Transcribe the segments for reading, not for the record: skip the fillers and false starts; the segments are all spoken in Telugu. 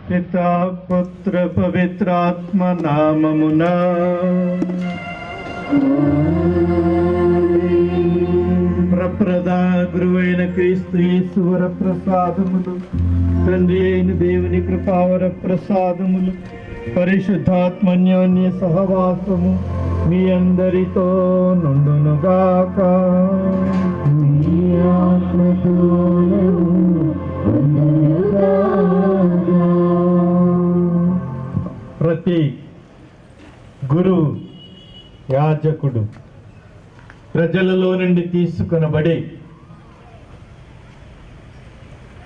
పితా పుత్ర పవిత్రాత్మ నామమున ప్రప్రదా గురువైన క్రీస్తు యేసు వర ప్రసాదములు, తండ్రి అయిన దేవుని కృపావర ప్రసాదములు, పరిశుద్ధాత్మన్యోన్య సహవాసము మీ అందరితో నుండునుగాక. ప్రతి గురువు యాజకుడు ప్రజలలో నుండి తీసుకొనబడి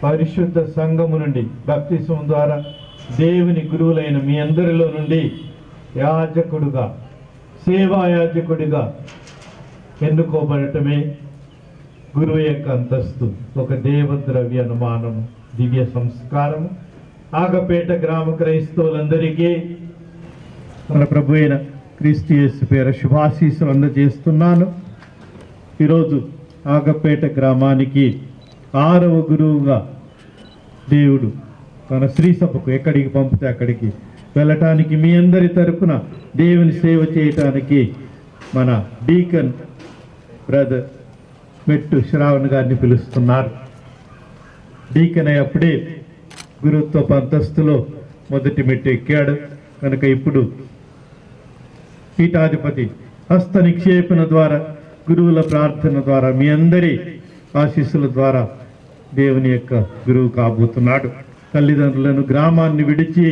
పరిశుద్ధ సంఘము నుండి బాప్తిస్మం ద్వారా దేవుని గురువులైన మీ అందరిలో నుండి యాజకుడుగా, సేవా యాజకుడిగా ఎన్నుకోబడటమే గురువు యొక్క అంతస్తు. ఒక దేవద్రవ్య అనుమానము, దివ్య సంస్కారము. ఆగపేట గ్రామ క్రైస్తవులందరికీ మన ప్రభు అయిన క్రీస్తు యేసు పేర శుభాశీస్సులు అందజేస్తున్నాను. ఈరోజు ఆగపేట గ్రామానికి 6వ గురువుగా దేవుడు తన శ్రీ సభకు ఎక్కడికి పంపితే అక్కడికి వెళ్ళటానికి, మీ అందరి తరపున దేవుని సేవ చేయటానికి మన డీకన్ బ్రదర్ మెట్టు శ్రావణ్ గారిని పిలుస్తున్నారు. డీకన్ అప్పుడే గురుత్వ అంతస్తులో మొదటి మెట్టు ఎక్కాడు కనుక ఇప్పుడు పీఠాధిపతి హస్త నిక్షేపణ ద్వారా, గురువుల ప్రార్థన ద్వారా, మీ అందరి ఆశీస్సుల ద్వారా దేవుని యొక్క గురువు కాబోతున్నాడు. తల్లిదండ్రులను, గ్రామాన్ని విడిచి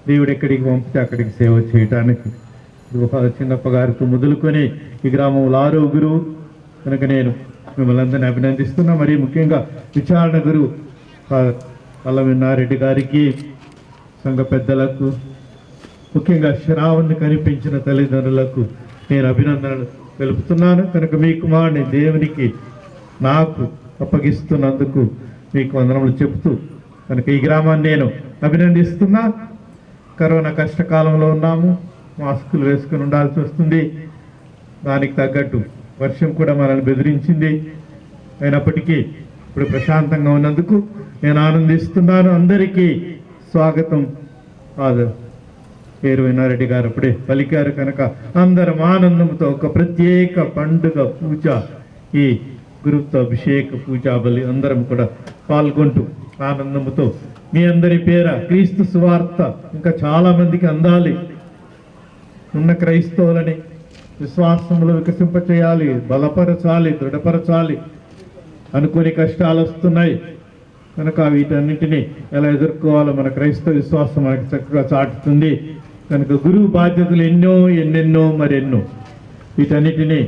దేవుడు ఎక్కడికి పంపితే అక్కడికి సేవ చేయటానికి చిన్నప్ప గారితో మొదలుకొని ఈ గ్రామంలో 6వ గురువు కనుక నేను మిమ్మల్ని అందరినీ అభినందిస్తున్నా. మరి ముఖ్యంగా విచారణ గురువు అల్లవిన్నారెడ్డి గారికి, సంఘ పెద్దలకు, ముఖ్యంగా శ్రావణ్ని కనిపించిన తల్లిదండ్రులకు నేను అభినందనలు తెలుపుతున్నాను. కనుక మీ కుమారుని దేవునికి నాకు అప్పగిస్తున్నందుకు మీకు వందనములు చెబుతూ కనుక ఈ గ్రామాన్ని నేను అభినందిస్తున్నా. కరోనా కష్టకాలంలో ఉన్నాము, మాస్కులు వేసుకుని ఉండాల్సి వస్తుంది. దానికి తగ్గట్టు వర్షం కూడా మనల్ని బెదిరించింది. అయినప్పటికీ ఇప్పుడు ప్రశాంతంగా ఉన్నందుకు నేను ఆనందిస్తున్నాను. అందరికీ స్వాగతం వీరవిన్నారెడ్డి గారు అప్పుడే పలికారు కనుక అందరం ఆనందంతో ఒక ప్రత్యేక పండుగ పూజ, ఈ గురుత్వ అభిషేక పూజా బలి అందరం కూడా పాల్గొంటూ ఆనందంతో మీ అందరి పేర క్రీస్తు సువార్త ఇంకా చాలా మందికి అందాలి. ఉన్న క్రైస్తవులని విశ్వాసంలో వికసింపచేయాలి, బలపరచాలి, దృఢపరచాలి. అనుకోని కష్టాలు వస్తున్నాయి కనుక వీటన్నింటినీ ఎలా ఎదుర్కోవాలో మన క్రైస్తవ విశ్వాసం మనకి చక్కగా చాటుతుంది. కనుక గురువు బాధ్యతలు ఎన్నెన్నో మరెన్నో. వీటన్నిటినీ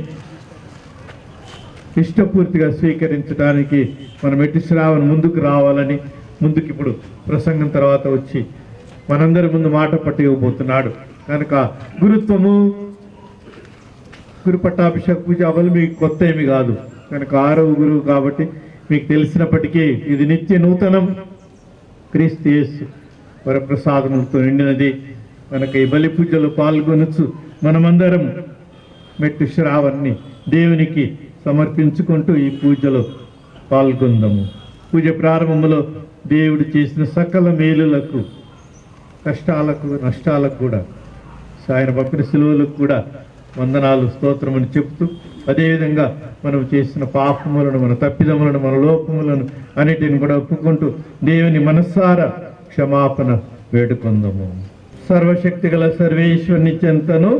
ఇష్టపూర్తిగా స్వీకరించడానికి మనం ఎట్టి శ్రావణ ముందుకు రావాలని, ముందుకు ఇప్పుడు ప్రసంగం తర్వాత వచ్చి మనందరి ముందు మాట పట్టి ఇవ్వబోతున్నాడు. కనుక గురుత్వము, గురు పట్టాభిషేక పూజ అవలు మీకు కొత్త ఏమి కాదు. కనుక 6వ గురువు కాబట్టి మీకు తెలిసినప్పటికీ ఇది నిత్య నూతనం, క్రీస్తు యేసు వరప్రసాదములతో నిండినది. కనుక ఈ బలి పూజలో పాల్గొనొచ్చు మనమందరం మెట్టు శ్రావణ్ణి దేవునికి సమర్పించుకుంటూ ఈ పూజలో పాల్గొందాము. పూజ ప్రారంభంలో దేవుడు చేసిన సకల మేలులకు, కష్టాలకు, నష్టాలకు కూడా, ఆయన పంపిన సిలువలకు కూడా వందనాలు, స్తోత్రమని చెప్తూ, అదేవిధంగా మనం చేసిన పాపములను, మన తప్పిదములను, మన లోపములను అన్నిటిని కూడా ఒప్పుకుంటూ దేవుని మనస్సారా క్షమాపణ వేడుకొందాము. సర్వశక్తి గల సర్వేశ్వరుని చెంతను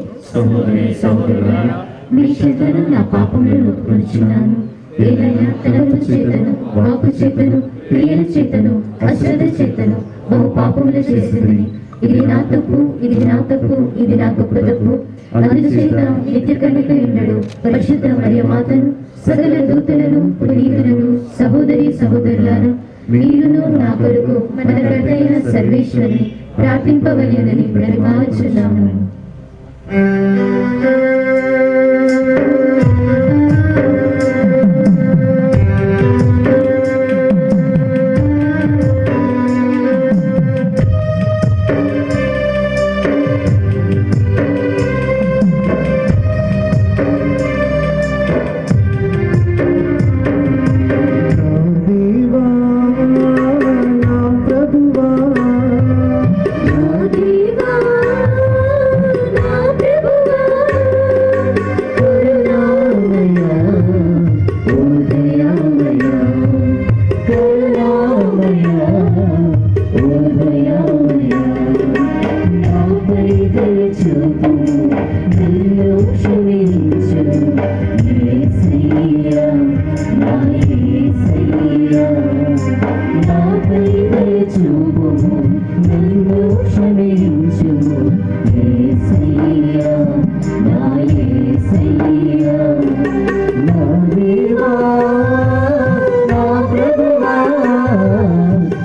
ఇది నా తప్పు, ఇది నా తప్పు, ఇది నా గొప్ప తప్పు. అందుచేత నిత్య కన్యక ఉన్నాడు పరిశుద్ధ మరియ మాతను, సకల దూతలను, పునీతులను, సహోదరి సహోదరులను, మీరును నా కొరకు మన కర్తైన సర్వేశ్వరుని ప్రార్థింపవలెనని బ్రతిమాలుచున్నాము. ప్రభువా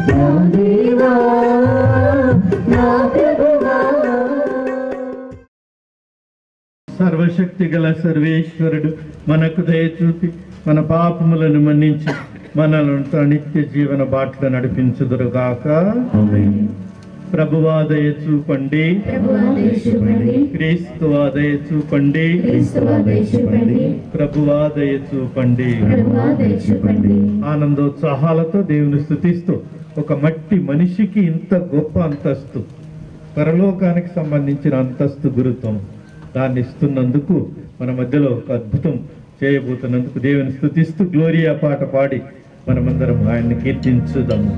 నా దేవా నా ప్రభువా. సర్వశక్తి గల సర్వేశ్వరుడు మనకు దయచూపి మన పాపములను మన్నించి మనలను నిత్య జీవన బాటలో నడిపించుదురుగాక. ప్రభువా దయచూపండి, క్రీస్తువా దయచూపండి, ప్రభువా దయచూపండి. ఆనందోత్సాహాలతో దేవుని స్తుతిస్తూ ఒక మట్టి మనిషికి ఇంత గొప్ప అంతస్తు, పరలోకానికి సంబంధించిన అంతస్తు గురుత్వం, దాన్ని ఇస్తున్నందుకు మన మధ్యలో ఒక అద్భుతం చేయబోతున్నందుకు దేవుని స్తుతిస్తూ గ్లోరియా పాట పాడి మనమందరం ఆయన్ని కీర్తించుదాము.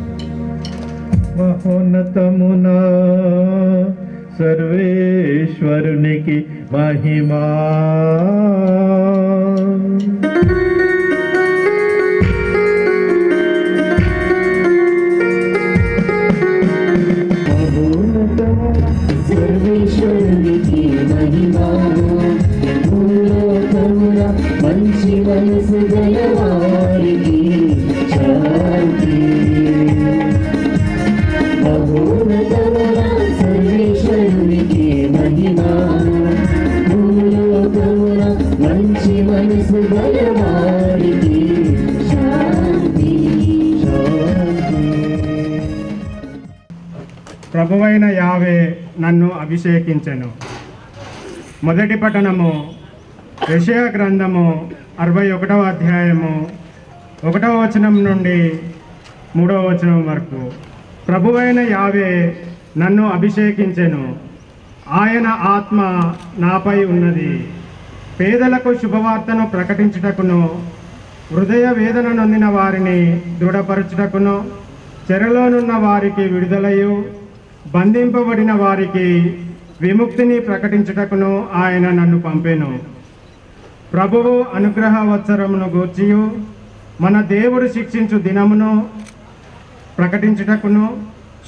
మహోన్నతమునా సర్వేశ్వరునికి మహిమా. సర్వేశ్వరునికి మహిమా. భూలోకమున మంచి మనసు గలవారికి శాంతి. మహోన్నతమున సర్వేశ్వరునికి మహిమా. భూలోకమున మంచి మనసు గలవారికి శాంతి. ప్రభువైన యావే నన్ను అభిషేకించెను. మొదటి పఠనము యెషయా గ్రంథము 61వ అధ్యాయము 1వ వచనం నుండి 3వ వచనం వరకు. ప్రభువైన యావే నన్ను అభిషేకించెను, ఆయన ఆత్మ నాపై ఉన్నది. పేదలకు శుభవార్తను ప్రకటించుటకును, హృదయ వేదన నొందిన వారిని దృఢపరచుటకును, చెరలోనున్న వారికి విడుదలయు, బంధింపబడిన వారికి విముక్తిని ప్రకటించుటకును ఆయన నన్ను పంపెను. ప్రభువు అనుగ్రహ వత్సరమును గూర్చియు, మన దేవుడు శిక్షించు దినమును ప్రకటించుటకును,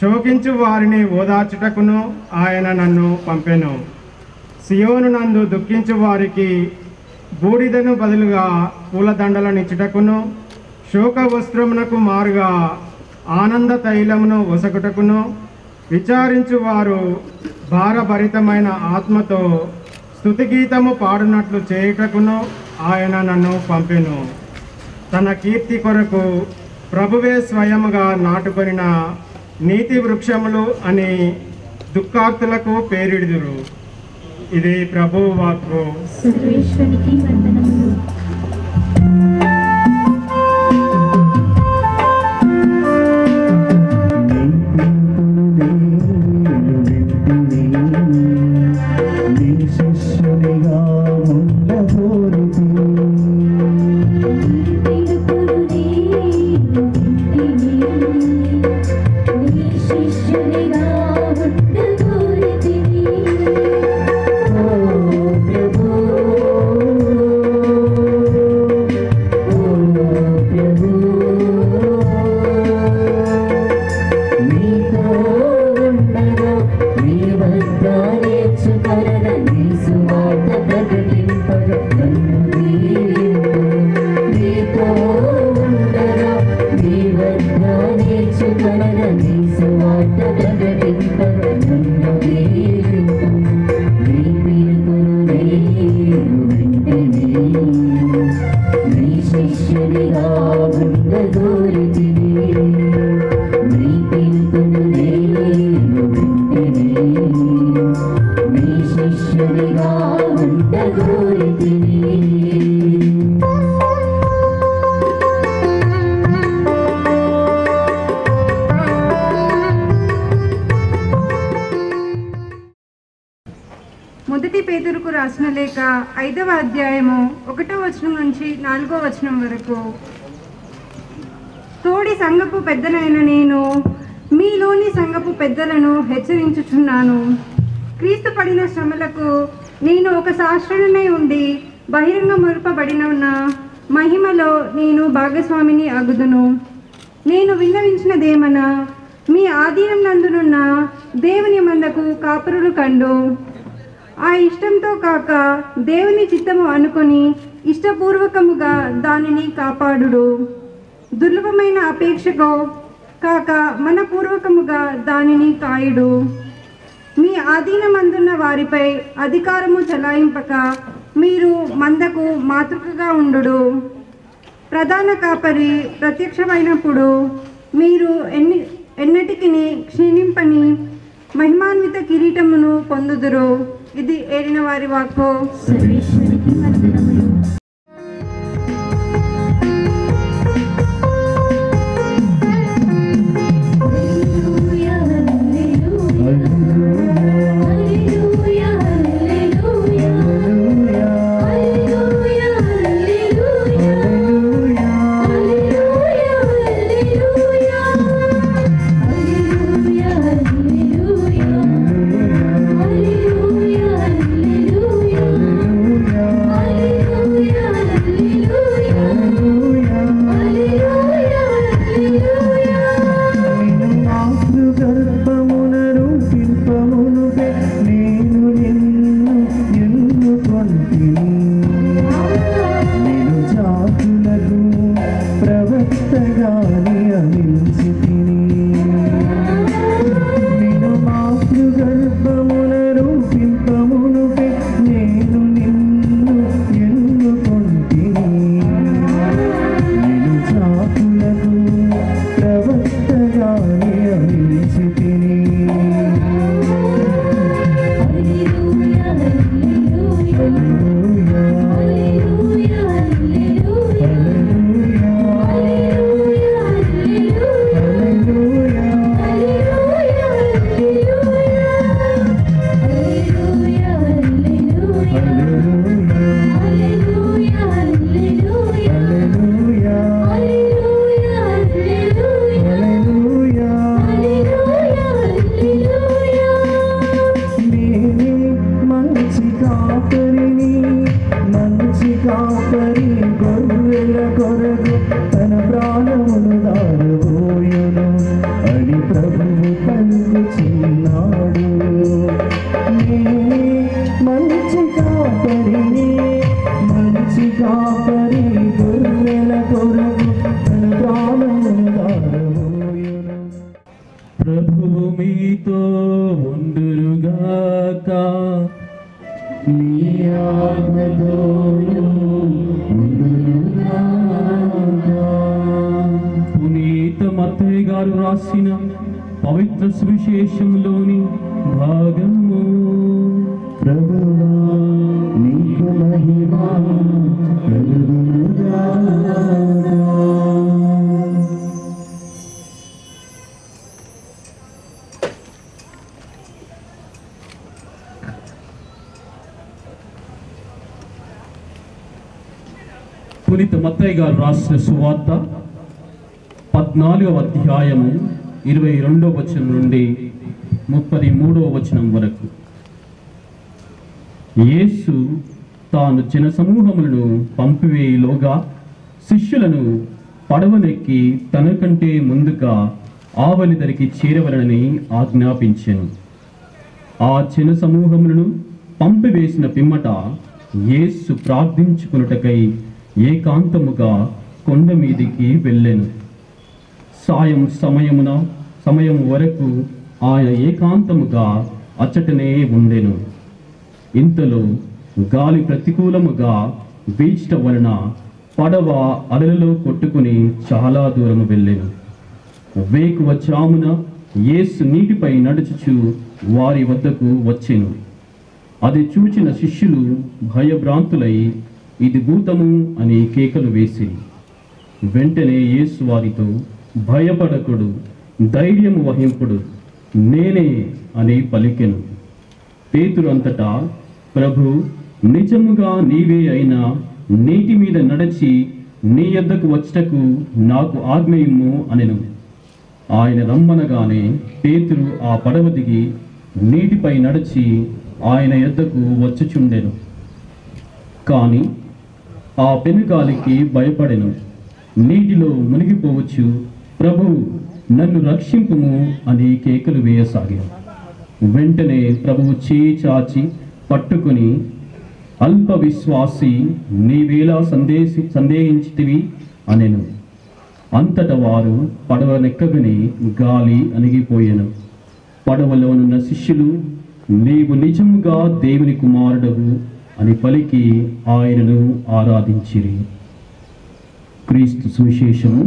శోకించు వారిని ఓదార్చుటకును ఆయన నన్ను పంపెను. సియోను నందు దుఃఖించు వారికి బూడిదను బదులుగా పూలదండలనిచ్చుటకును, శోక వస్త్రమునకు మారుగా ఆనంద తైలమును ఒసగుటకును, విచారించు వారు భారభరితమైన ఆత్మతో స్తుతిగీతము పాడునట్లు చేయుటకును ఆయన నన్ను పంపెను. తన కీర్తి కొరకు ప్రభువే స్వయముగా నాటుకొనిన నీతి వృక్షములు అని దుఃఖార్తులకు పేరిడుదురు. ఇది ప్రభువు వాక్కు. సర్వేశ్వరునికి వందనములు. మొదటి పేతురుకు రాసిన లేఖ 5వ అధ్యాయము 1వ వచనం నుంచి 4వ వచనం వరకు. తోడి సంఘపు పెద్దనైన నేను మీలోని సంఘపు పెద్దలను హెచ్చరించుచున్నాను. క్రీస్తు పడిన శ్రమలకు నేను ఒక శాస్త్రుడనై ఉండి బహిరంగ మరుపబడిన మహిమలో నేను భాగస్వామిని అగుదును. నేను విన్నవించినదేమనా, మీ ఆధీనం నందునున్న దేవుని మందకు కాపురులు కండు. ఆ ఇష్టంతో కాక దేవుని చిత్తము అనుకొని ఇష్టపూర్వకముగా దానిని కాపాడుడు. దుర్లభమైన అపేక్షకు కాక మనపూర్వకముగా దానిని కాయుడు. మీ ఆధీనమందున్న వారిపై అధికారము చలాయింపక మీరు మందకు మాతృకగా ఉండు. ప్రధాన కాపరి ప్రత్యక్షమైనప్పుడు మీరు ఎన్నటికి క్షీణింపని మహిమాన్విత కిరీటమును పొందుదురు. ఇది ఏలిన వారి వాక్కు. సర్వేశ్వరికి వందనములు. ప్రభువు మీతో ఉండురుగాక. మీ ఆత్మతోను ఉండురుగాక. పునీత మత్తయి గారు రాసిన పవిత్ర సువిశేషంలోని భాగము. ప్రభువా నీకు మహిమ కలుగునుగాక. పునీత మత్తయి గారు రాసిన సువార్త 14వ అధ్యాయము 22వ వచనం నుండి 33వ వచనం వరకు. యేసు తాను జనసమూహములను పంపివేయులోగా శిష్యులను పడవనెక్కి తనకంటే ముందుగా ఆవలి దరికి చేరవలనని ఆజ్ఞాపించెను. ఆ జనసమూహములను పంపివేసిన పిమ్మట యేసు ప్రార్థించుకొనుటకై ఏకాంతముగా కొండ మీదికి వెళ్ళెను. సమయం వరకు ఆయన ఏకాంతముగా అచ్చటనే ఉండెను. ఇంతలో గాలి ప్రతికూలముగా వీచట వలన పడవ అలలలో కొట్టుకుని చాలా దూరము వెళ్ళెను. వేకువ జామున యేసు నీటిపై నడుచుచు వారి వద్దకు వచ్చెను. అది చూచిన శిష్యులు భయభ్రాంతులై ఇది భూతము అని కేకలు వేసి, వెంటనే యేసు వారితో, భయపడకుడు, ధైర్యము వహింపుడు, నేనే అని పలికెను. పేతురు అంతటా, ప్రభు, నిజముగా నీవే అయినా నీటి మీద నడచి నీ యొద్దకు వచ్చటకు నాకు ఆజ్ఞయిమ్ము అనెను. ఆయన రమ్మనగానే పేతురు ఆ పడవ దిగి నీటిపై నడిచి ఆయన యొద్దకు వచ్చుచుండెను. కాని ఆ పెనుగాలికి భయపడెను. నీటిలో మునిగిపోవచ్చు, ప్రభు నన్ను రక్షింపుము అని కేకలు వేయసాగాను. వెంటనే ప్రభువు చేయి చాచి పట్టుకుని, అల్ప విశ్వాసి, నీవేలా సందేహించితివి అనెను. అంతటా వారు పడవనెక్కగానే గాలి అణిగిపోయెను. పడవలోనున్న శిష్యులు, నీవు నిజముగా దేవుని కుమారుడవు అని పలికి ఆయనను ఆరాధించిరి. క్రీస్తు సువిశేషము.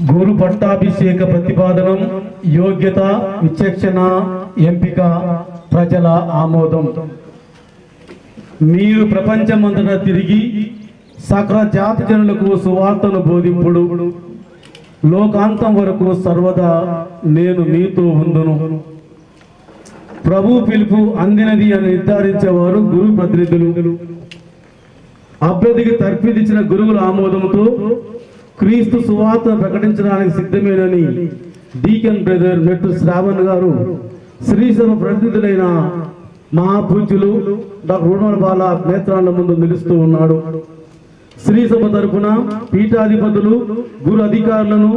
గురు పట్టాభిషేక ప్రతిపాదనం, యోగ్యత, విచక్షణ, ఎంపిక, ప్రజల ఆమోదం. మీరు ప్రపంచమంతటా తిరిగి సకల జాతి జనులకు సువార్తను బోధింపుడు. లోకాంతం వరకు సర్వదా నేను మీతో ఉందును. ప్రభు పిలుపు అందినది అని నిర్ధారించేవారు గురు ప్రతినిధులు. అభ్యర్థికి తర్ఫీదిచ్చిన గురువుల ఆమోదంతో క్రీస్తు సువార్త ప్రకటించడానికి సిద్ధమేనని డీకన్ బ్రదర్ మెట్టు శ్రావణ్ గారు, శ్రీసభ ప్రతినిధులైన మహాపూజ్యులు డాక్టర్ రుణాల బాల నేత్రాల ముందు నిలుస్తూ ఉన్నాడు. శ్రీసభ తరపున పీఠాధిపతులు, గురు అధికారులను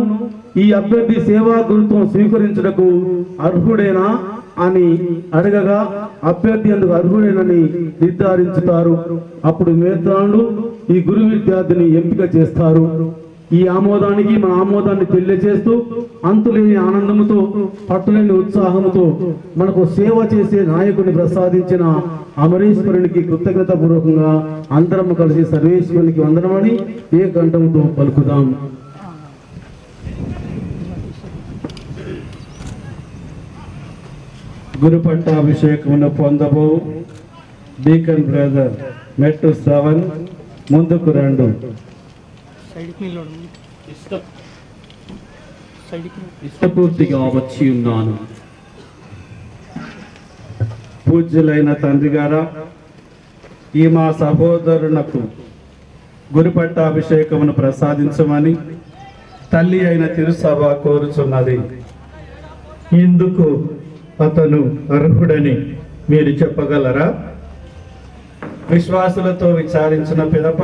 ఈ అభ్యర్థి సేవా గురుత్వం స్వీకరించుటకు అర్హుడేనా అని అడగగా అభ్యర్థి అందుకు అర్హుడేనని నిర్ధారించుతారు. అప్పుడు మేత్రాలు ఈ గురు విద్యార్థిని ఎంపిక చేస్తారు. ఈ ఆమోదానికి మన ఆమోదాన్ని తెలియజేస్తూ అంతులేని ఆనందంతో, పట్టులేని ఉత్సాహంతో మనకు సేవ చేసే నాయకుడిని ప్రసాదించిన అమరేశ్వరునికి కృతజ్ఞత పూర్వకంగా అందరం కలిసి సర్వేశ్వరునికి వందనమని ఏ కంఠంతో పలుకుదాం. గురు పట్టాభిషేకమును పొందబో డీకన్ బ్రదర్ మెట్టు శ్రవణ్ ముందుకు రండు. ఇష్టపూర్తిగా వచ్చి ఉన్నాను. పూజ్యులైన తండ్రి గారా, ఈ మా సహోదరునకు గురు పట్టాభిషేకమును ప్రసాదించమని తల్లి అయిన తిరుసభ కోరుచున్నది. ఇందుకు అతను అర్హుడని మీరు చెప్పగలరా? విశ్వాసులతో విచారించిన పిదప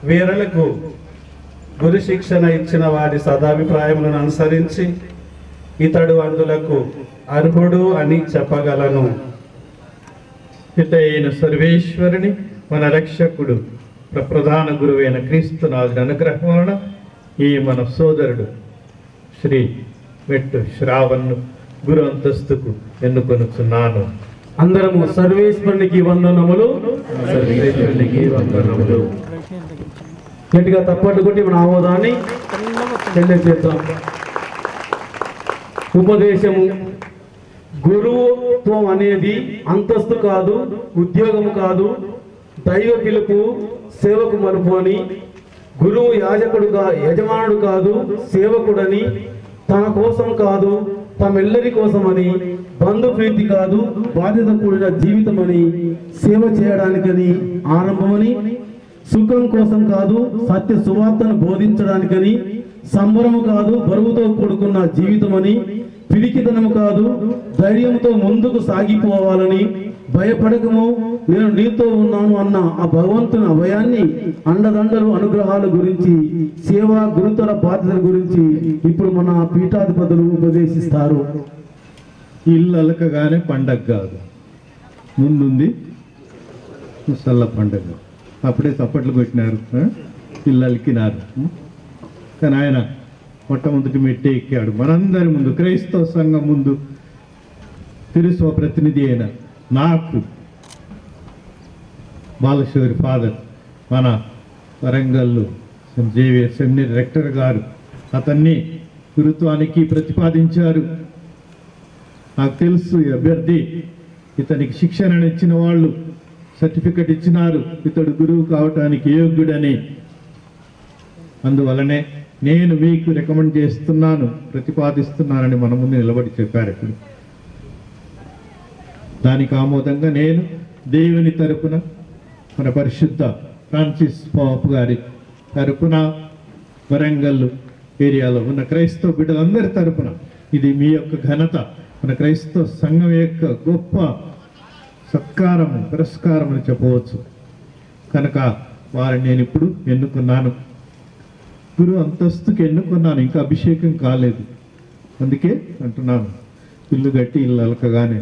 వీరులకు గురు శిక్షణ ఇచ్చిన వారి సదాభిప్రాయములను అనుసరించి ఇతడు అందులకు అర్హుడు అని చెప్పగలను. పిత అయిన సర్వేశ్వరుని మన రక్షకుడు ప్రధాన గురువైన క్రీస్తునాథుని అనుగ్రహం వలన ఈ మన సోదరుడు శ్రీ మెట్టు శ్రావణ్ను గురు అంతస్తుకు ఎన్నుకొనుచున్నాను. అందరము సర్వేశ్వరునికి వందనములు. సర్వేశ్వరునికి వందనములు. గట్టిగా తప్పట్లు కొట్టి మన ఆమోదాన్ని తెలియజేద్దాం. ఉపదేశము. గురుత్వం అనేది అంతస్తు కాదు, ఉద్యోగం కాదు, దైవ పిలుపు, సేవకు మలుపు అని. గురువు యాజకుడుగా యజమానుడు కాదు, సేవకుడని. తన కోసం కాదు, తమెల్లరి కోసమని. బంధు ప్రీతి కాదు, బాధ్యత కూడిన జీవితం అని. సేవ చేయడానికని, ఆరంభమని. సుఖం కోసం కాదు, సత్య సువార్తను బోధించడానికని. సంబరము కాదు, బరువుతో కూడుకున్న జీవితమని. పిరికితనము కాదు, ధైర్యంతో ముందుకు సాగిపోవాలని. భయపడకము, నేను నీతో ఉన్నాను అన్న ఆ భగవంతుని అభయాన్ని, అండదండలు, అనుగ్రహాల గురించి, సేవా గురుతర బాధ్యతల గురించి ఇప్పుడు మన పీఠాధిపతులు ఉపదేశిస్తారు. ఇల్లు అలకగానే పండగ కాదు, ముందుంది ముసల్ల పండగ. అప్పుడే చప్పట్లు కొట్టినారు, ఇల్లు అలికినారు. కానీ ఆయన మొట్టమొదటి మెట్టే ఎక్కాడు. మనందరి ముందు, క్రైస్తవ సంఘం ముందు, తిరుస్వ ప్రతినిధి అయిన నాకు బాలశివరి ఫాదర్, మన వరంగల్ జేవియర్ సెమినరీ రెక్టర్ గారు అతన్ని గురుత్వానికి ప్రతిపాదించారు. నాకు తెలుసు ఈ అభ్యర్థి, ఇతనికి శిక్షణ ఇచ్చిన వాళ్ళు సర్టిఫికెట్ ఇచ్చినారు, ఇతడు గురువు కావటానికి యోగ్యుడని. అందువలనే నేను మీకు రికమెండ్ చేస్తున్నాను, ప్రతిపాదిస్తున్నానని మన ముందు నిలబడి చెప్పారు. ఇప్పుడు దానికి ఆమోదంగా నేను దేవుని తరపున, మన పరిశుద్ధ ఫ్రాన్సిస్ పాప్ గారి తరపున, వరంగల్ ఏరియాలో ఉన్న క్రైస్తవ బిడ్డలందరి తరపున, ఇది మీ యొక్క ఘనత, మన క్రైస్తవ సంఘం యొక్క గొప్ప సత్కారము, పురస్కారం అని చెప్పవచ్చు. కనుక వారిని నేను ఇప్పుడు ఎన్నుకున్నాను, గురు అంతస్తుకి ఎన్నుకున్నాను. ఇంకా అభిషేకం కాలేదు, అందుకే అంటున్నాను. ఇల్లు కట్టి ఇల్లు అలకగానే,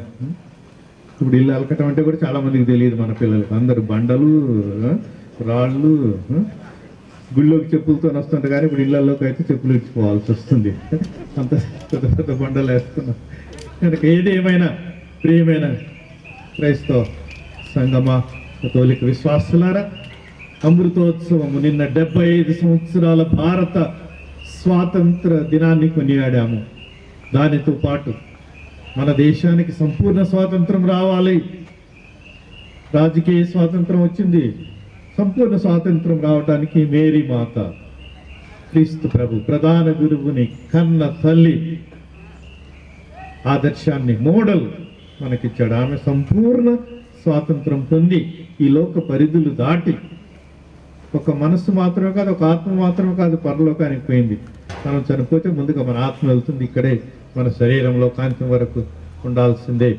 ఇప్పుడు ఇల్లు అలకటం అంటే కూడా చాలామందికి తెలియదు మన పిల్లలకు. అందరూ బండలు, రాళ్ళు గుళ్ళోకి చెప్పులతో వస్తుంటారు, కానీ ఇప్పుడు ఇళ్లలోకి అయితే చెప్పులు ఇచ్చుకోవాల్సి వస్తుంది. అంత పెద్ద పెద్ద బండలు వేస్తున్నాం కనుక ఏదేమైనా ప్రియమైన క్రైస్తవ సంగమా కథోలిక విశ్వాసులారా, అమృతోత్సవము నిన్న 75 సంవత్సరాల భారత స్వాతంత్ర దినాన్ని కొనియాడాము. దానితో పాటు మన దేశానికి సంపూర్ణ స్వాతంత్రం రావాలి. రాజకీయ స్వాతంత్రం వచ్చింది, సంపూర్ణ స్వాతంత్రం రావడానికి మేరీ మాత క్రీస్తు ప్రభు ప్రధాన గురువుని కన్న తల్లి ఆదర్శాన్ని మోడల్ మనకిచ్చాడు. ఆమె సంపూర్ణ స్వాతంత్రం పొంది ఈ లోక పరిధులు దాటి ఒక మనస్సు మాత్రమే కాదు, ఒక ఆత్మ మాత్రమే కాదు, పరలోకానికి పోయింది. మనం చనిపోతే ముందుగా మన ఆత్మ వెళ్తుంది, ఇక్కడే మన శరీరంలో కాంతి వరకు ఉండాల్సిందే.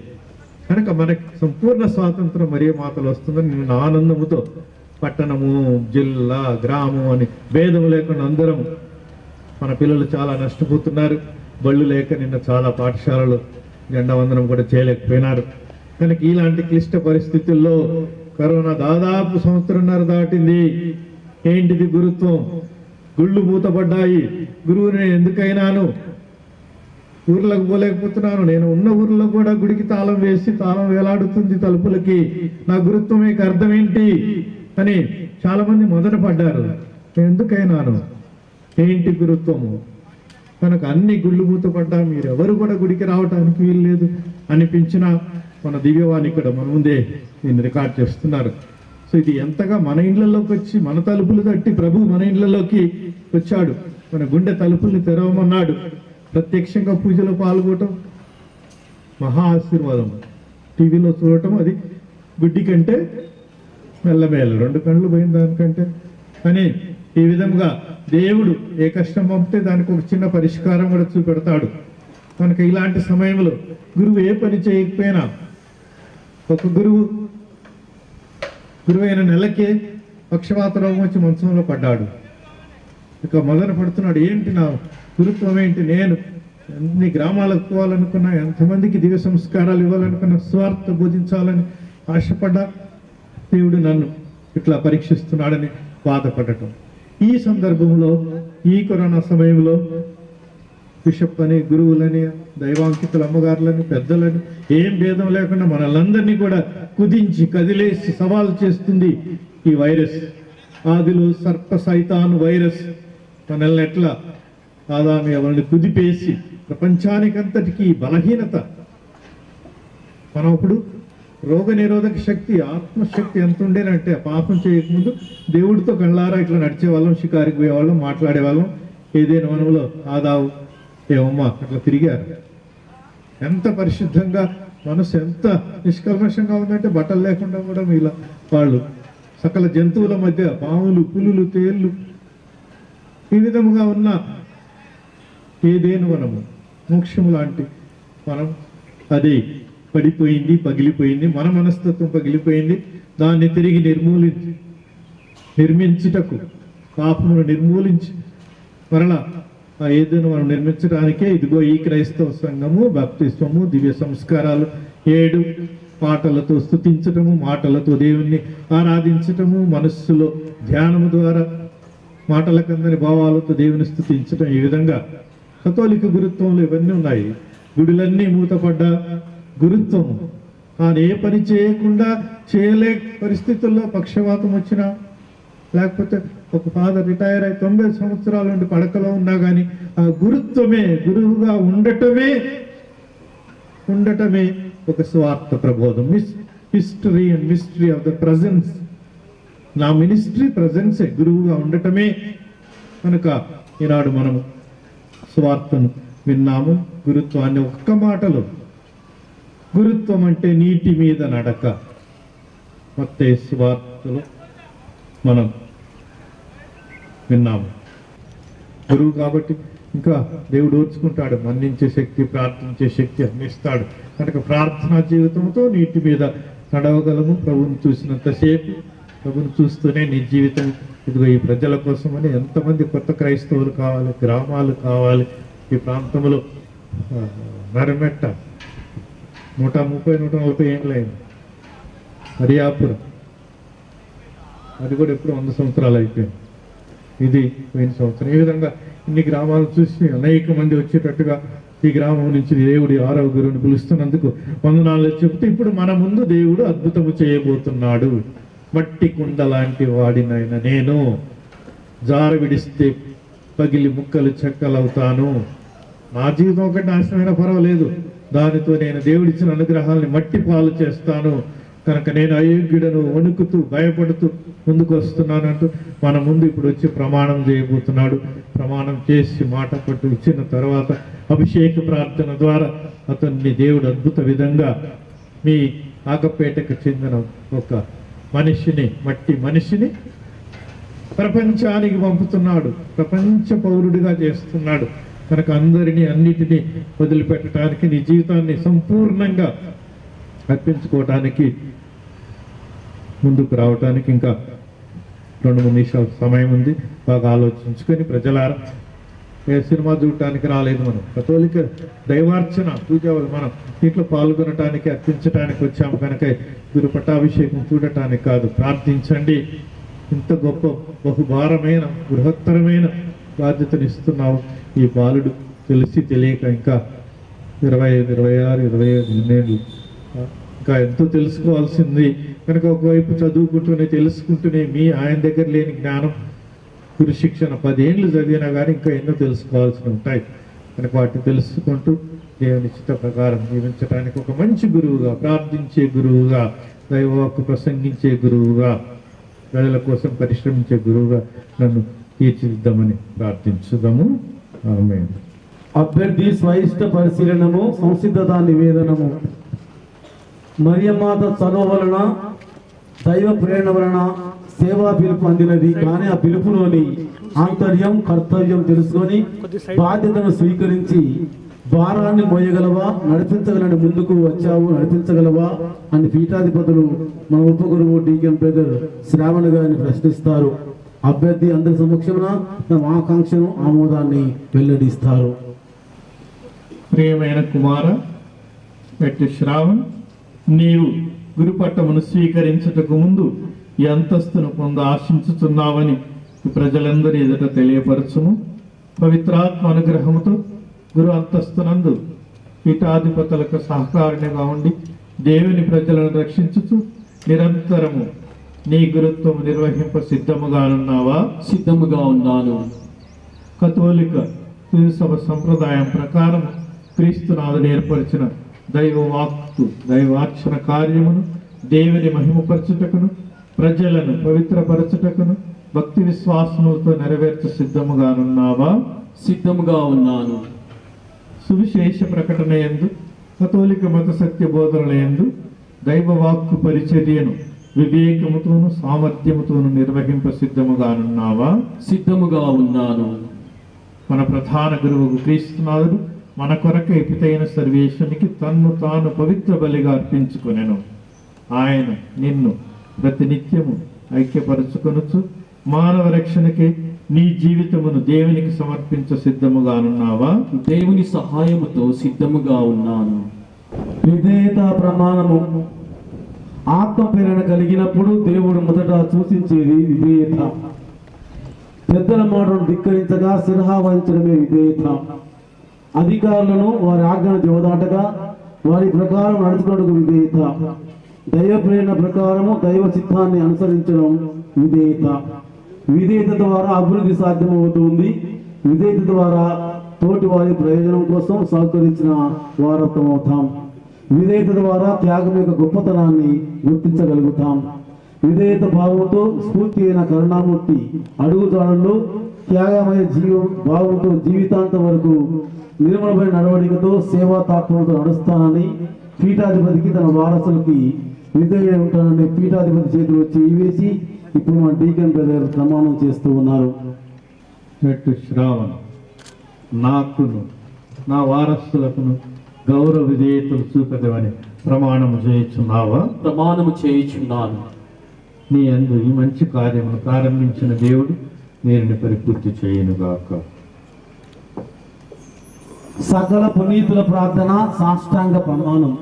కనుక మనకి సంపూర్ణ స్వాతంత్రం మరియ మాతలు వస్తుందని నేను ఆనందముతో పట్టణము, జిల్లా, గ్రామం అని భేదం లేకుండా అందరం, మన పిల్లలు చాలా నష్టపోతున్నారు. బళ్ళు లేక నిన్న చాలా పాఠశాలలు జెండా వందనం కూడా చేయలేకపోయినారు. కనుక ఇలాంటి క్లిష్ట పరిస్థితుల్లో కరోనా దాదాపు 1.5 సంవత్సరం దాటింది. ఏంటిది గురుత్వం? గుళ్ళు మూతపడ్డాయి. గురువుని ఎందుకైనాను ఊర్లకు పోలేకపోతున్నాను. నేను ఉన్న ఊర్లో కూడా గుడికి తాళం వేసి తాళం వేలాడుతుంది తలుపులకి. నా గురుత్వం అర్థం ఏంటి అని చాలా మంది మొదట పడ్డారు. ఎందుకైనాను ఏంటి గురుత్వము? కనుక అన్ని గుళ్ళు మూతపడ్డా మీరు ఎవరు కూడా గుడికి రావడానికి వీలు లేదు అనిపించిన మన దివ్యవాణి ఇక్కడ మన ముందే దీన్ని రికార్డ్ చేస్తున్నారు. సో ఇది ఎంతగా మన ఇండ్లలోకి వచ్చి మన తలుపులు తట్టి ప్రభు మన ఇండ్లలోకి వచ్చాడు. మన గుండె తలుపుల్ని తెరవమన్నాడు. ప్రత్యక్షంగా పూజలో పాల్గొనటం మహా ఆశీర్వాదం. టీవీలో చూడటం అది గుడ్డి కంటే మెల్లమేల 2 కళ్ళు పోయిన దానికంటే అని ఈ విధంగా దేవుడు ఏ కష్టం పంపితే దానికి ఒక చిన్న పరిష్కారం కూడా చూపెడతాడు. కనుక ఇలాంటి సమయంలో గురువు ఏ పని చేయకపోయినా, ఒక గురువైన నెలకే పక్షవాత రోగం వచ్చి మంచంలో పడ్డాడు. ఇక మొదలు పడుతున్నాడు, ఏంటి నా గురుత్వం ఏంటి? నేను ఎన్ని గ్రామాలకు పోవాలనుకున్నా, ఎంతమందికి దివ్య సంస్కారాలు ఇవ్వాలనుకున్నా, స్వార్థ బోధించాలని ఆశపడ్డా దేవుడు నన్ను ఇట్లా పరీక్షిస్తున్నాడని బాధపడటం. ఈ సందర్భంలో ఈ కరోనా సమయంలో బిషప్ అని, గురువులని, దైవాంకితుల అమ్మగారులని, పెద్దలని ఏం భేదం లేకుండా మనల్ని కూడా కుదించి కదిలేసి సవాల్ చేస్తుంది ఈ వైరస్. ఆదిలో సర్ప సైతాను వైరస్ మనల్ని ఎట్లా ఆదాము ఎవరిని కుదిపేసి ప్రపంచానికంతటికీ బలహీనత. మనం ఇప్పుడు రోగ నిరోధక శక్తి, ఆత్మశక్తి ఎంత ఉండేనంటే పాపం చేయకముందు దేవుడితో కళ్ళారా ఇట్లా నడిచేవాళ్ళం, షికారికి పోయేవాళ్ళం, మాట్లాడేవాళ్ళం. ఏదైనా వనంలో ఆదావు ఏమమ్మ అట్లా తిరిగారు. ఎంత పరిశుద్ధంగా మనసు ఎంత నిష్కల్మషంగా ఉందంటే బట్టలు లేకుండా కూడా ఇలా వాళ్ళు సకల జంతువుల మధ్య పాములు, పులులు, తేళ్ళు ఈ విధముగా ఉన్న ఏదేను వనము, మోక్షము లాంటి మనం అది పడిపోయింది, పగిలిపోయింది. మన మనస్తత్వం పగిలిపోయింది. దాన్ని తిరిగి నిర్మించుటకు, పాపమును నిర్మూలించి మరలా ఆ ఏదైనా మనం నిర్మించడానికే ఇదిగో ఈ క్రైస్తవ సంఘము, బాప్తిస్వము, దివ్య సంస్కారాలు 7 పాటలతో స్తుతించటము, మాటలతో దేవుణ్ణి ఆరాధించటము, మనస్సులో ధ్యానము ద్వారా మాటల కందని భావాలతో దేవుని స్తుతించటం. ఈ విధంగా కథోలిక గురుత్వంలో ఇవన్నీ ఉన్నాయి. గుడులన్నీ మూతపడ్డా గురుత్వము తాను ఏ పని చేయకుండా చేయలే పరిస్థితుల్లో పక్షవాతం వచ్చినా, లేకపోతే ఒక ఫాదర్ రిటైర్ అయి 90 సంవత్సరాల నుండి పడకలో ఉన్నా కానీ ఆ గురుత్వమే, గురువుగా ఉండటమే ఒక స్వార్థ ప్రబోధం. History and mystery of the presence. నా మినిస్ట్రీ ప్రజెన్సే, గురువుగా ఉండటమే. కనుక ఈనాడు మనము స్వార్థను విన్నాము. గురుత్వాన్ని ఒక్క మాటలో, గురుత్వం అంటే నీటి మీద నడక. మత్తయి సువార్తలో మనం విన్నాము. గురువు కాబట్టి ఇంకా దేవుడు ఓర్చుకుంటాడు, మన్నించే శక్తి, ప్రార్థించే శక్తి అందిస్తాడు. కనుక ప్రార్థనా జీవితంతో నీటి మీద నడవగలము. ప్రభువుని చూసినంతసేపు, ప్రభువుని చూస్తూనే నీ జీవితం ఇదిగో ఈ ప్రజల కోసమని ఎంతమంది కొత్త క్రైస్తవులు కావాలి, గ్రామాలు కావాలి. ఈ ప్రాంతంలో నరమెట్ట 130-140 ఏళ్ళు అయింది. హరియాపురం అది కూడా ఎప్పుడు 100 సంవత్సరాలు అయిపోయింది. ఇది పోయిన సంవత్సరం. ఈ విధంగా ఇన్ని గ్రామాలు చూసి అనేక మంది వచ్చేటట్టుగా ఈ గ్రామం నుంచి దేవుడి 6వ గురువుని పిలుస్తున్నందుకు వందనాలు చెబుతూ ఇప్పుడు మన ముందు దేవుడు అద్భుతము చేయబోతున్నాడు. మట్టి కుండ లాంటి వాడినైనా నేను జార విడిస్తే పగిలి ముక్కలు చెక్కలవుతాను. నా జీవితం ఒకటి నాశనమైనా పర్వాలేదు, దానితో నేను దేవుడిచ్చిన అనుగ్రహాలని మట్టి పాలు చేస్తాను. కనుక నేను అయోగ్యుడను, వణుకుతూ భయపడుతూ ముందుకు వస్తున్నానంటూ మన ముందు ఇప్పుడు వచ్చి ప్రమాణం చేయబోతున్నాడు. ప్రమాణం చేసి మాట పట్టు ఇచ్చిన తర్వాత అభిషేక ప్రార్థన ద్వారా అతన్ని దేవుడు అద్భుత విధంగా మీ ఆకపేటకు చెందిన ఒక మనిషిని, మట్టి మనిషిని ప్రపంచానికి పంపుతున్నాడు, ప్రపంచ పౌరుడిగా చేస్తున్నాడు. కనుక అందరినీ అన్నిటినీ వదిలిపెట్టడానికి, నీ జీవితాన్ని సంపూర్ణంగా అర్పించుకోవటానికి, ముందుకు రావటానికి ఇంకా 2-3 నిమిషాల సమయం ఉంది. బాగా ఆలోచించుకొని ప్రజలారా, ఏ సినిమా చూడటానికి రాలేదు, మనం కథోలిక దైవార్చన పూజలు మనం దీంట్లో పాల్గొనటానికి, అర్పించడానికి వచ్చాము. కనుక గురు పట్టాభిషేకం చూడటానికి కాదు, ప్రార్థించండి. ఇంత గొప్ప బహుభారమైన బృహత్తరమైన బాధ్యతనిస్తున్నావు. ఈ బాలుడు తెలిసి తెలియక ఇంకా 25, 26, 27 ఏళ్ళు ఇంకా ఎంతో తెలుసుకోవాల్సింది. కనుక ఒకవైపు చదువుకుంటూనే తెలుసుకుంటూనే ఆయన దగ్గర లేని జ్ఞానం, గురు శిక్షణ 10 ఏళ్ళు చదివినా కానీ ఇంకా ఎన్నో తెలుసుకోవాల్సి ఉంటాయి. కనుక వాటిని తెలుసుకుంటూ దేవుని చిత్త ప్రకారం జీవించడానికి ఒక మంచి గురువుగా, ప్రార్థించే గురువుగా, దైవవాక్కు ప్రసంగించే గురువుగా, ప్రజల కోసం పరిశ్రమించే గురువుగా నన్ను తీర్చిదిద్దామని ప్రార్థించుదాము. ఆమేన్. అభ్యర్థి స్వయిష్ట పరిశీలనము, సంసిద్ధత నివేదనము. మరియమాత చనువు వలన, దైవ ప్రేరణ వలన సేవా పిలుపు అందినది. కానీ ఆ పిలుపులోని ఆంతర్యం, కర్తవ్యం తెలుసుకొని బాధ్యతను స్వీకరించి భారాన్ని మోయగలవా, నడిపించగలని ముందుకు వచ్చావు, నడిపించగలవా అని పీఠాధిపతులు మన ఉపగురువు డీకెన్ బ్రదర్ శ్రావణ్ గారిని ప్రశ్నిస్తారు. అభ్యర్థి అందరి సమక్షంలో తమ ఆకాంక్షను, ఆమోదాన్ని వెల్లడిస్తారు. ప్రియమైన కుమార మెట్టి శ్రావణ్, నీవు గురుపట్టమును స్వీకరించుటకు ముందు ఈ అంతస్తును పొంద ఆశించుతున్నావని ప్రజలందరి ఎదుట తెలియపరచుము. పవిత్రాత్మ అనుగ్రహముతో గురు అంతస్తునందు పీఠాధిపతులకు సహకారిణిగా ఉండి దేవుని ప్రజలను రక్షించుతూ నిరంతరము నీ గురుత్వము నిర్వహింప సిద్ధముగానున్నావా? సిద్ధముగా ఉన్నాను. కథోలిక తిరుసభ సంప్రదాయం ప్రకారం క్రీస్తునాథుడు ఏర్పరిచిన దైవవాక్కు, దైవార్చన కార్యమును దేవుని మహిమపరచుటకును, ప్రజలను పవిత్రపరచుటకును భక్తి విశ్వాసములతో నెరవేర్చ సిద్ధముగానున్నావా? సిద్ధముగా ఉన్నాను. సువిశేష ప్రకటన యందు, కథోలిక మత సత్య బోధనల యందు దైవవాక్కు పరిచర్యను వివేకముతోను సామర్థ్యముతోను నిర్వహింప సిద్ధముగానున్నావా? సిద్ధముగా ఉన్నాను. మన ప్రధాన గురువు క్రీస్తునాథుడు మన కొరకై పితైన సర్వేశ్వరునికి తన్ను తాను పవిత్ర బలిగా అర్పించుకొనెను. ఆయన నిన్ను ప్రతినిత్యము ఐక్యపరచుకొనుచు మానవ రక్షణకే నీ జీవితమును దేవునికి సమర్పించ సిద్ధముగానున్నావా? దేవుని సహాయముతో సిద్ధముగా ఉన్నాను. విధేయత ప్రమాణము. ఆత్మ ప్రేరణ కలిగినప్పుడు దేవుడు మొదట సూచించేది విధేయత. పెద్దల మాటను ధిక్కరించగా శిరహా వహించడమే విధేయత. అధికారులను వారి ఆజ్ఞను జవదాటగా వారి ప్రకారం నడుచుకోవడానికి విధేయత. దైవ ప్రేరణ ప్రకారము దైవ చిత్తాన్ని అనుసరించడం విధేయత. విధేయత ద్వారా అభివృద్ధి సాధ్యమవుతుంది. విధేయత ద్వారా తోటి వారి ప్రయోజనం కోసం సహకరించిన వారత్వం అవుతాం. విధేయత ద్వారా త్యాగం యొక్క గొప్పతనాన్ని గుర్తించగలుగుతాం. విధేయత భావంతో స్ఫూర్తి అయిన కరుణామూర్తి అడుగుజాడల్లో త్యాగమయ భావంతో జీవితాంతం వరకు నిర్మలమైన నడవడికతో సేవా తాత్పర్యంతో నడుస్తానని పీఠాధిపతికి, తన వారసులకి విధేయుడై ఉంటానని పీఠాధిపతి చేతులు చేయి వేసి ఇప్పుడు మన డీకెన్ బ్రదర్ ప్రమాణం చేస్తూ ఉన్నారు. మెట్టు శ్రావణ్, నాకును నా వారసులకును గౌరవ విధేయతలు చూపదవని ప్రమాణము చేయుచున్నావా? ప్రమాణము చేయుచున్నాను. నీ యందు ఈ మంచి కార్యమును ప్రారంభించిన దేవుడు దీనిని పరిపూర్తి చేయునుగాక. సకల పునీతుల ప్రార్థన, సాష్టాంగ ప్రమాణం.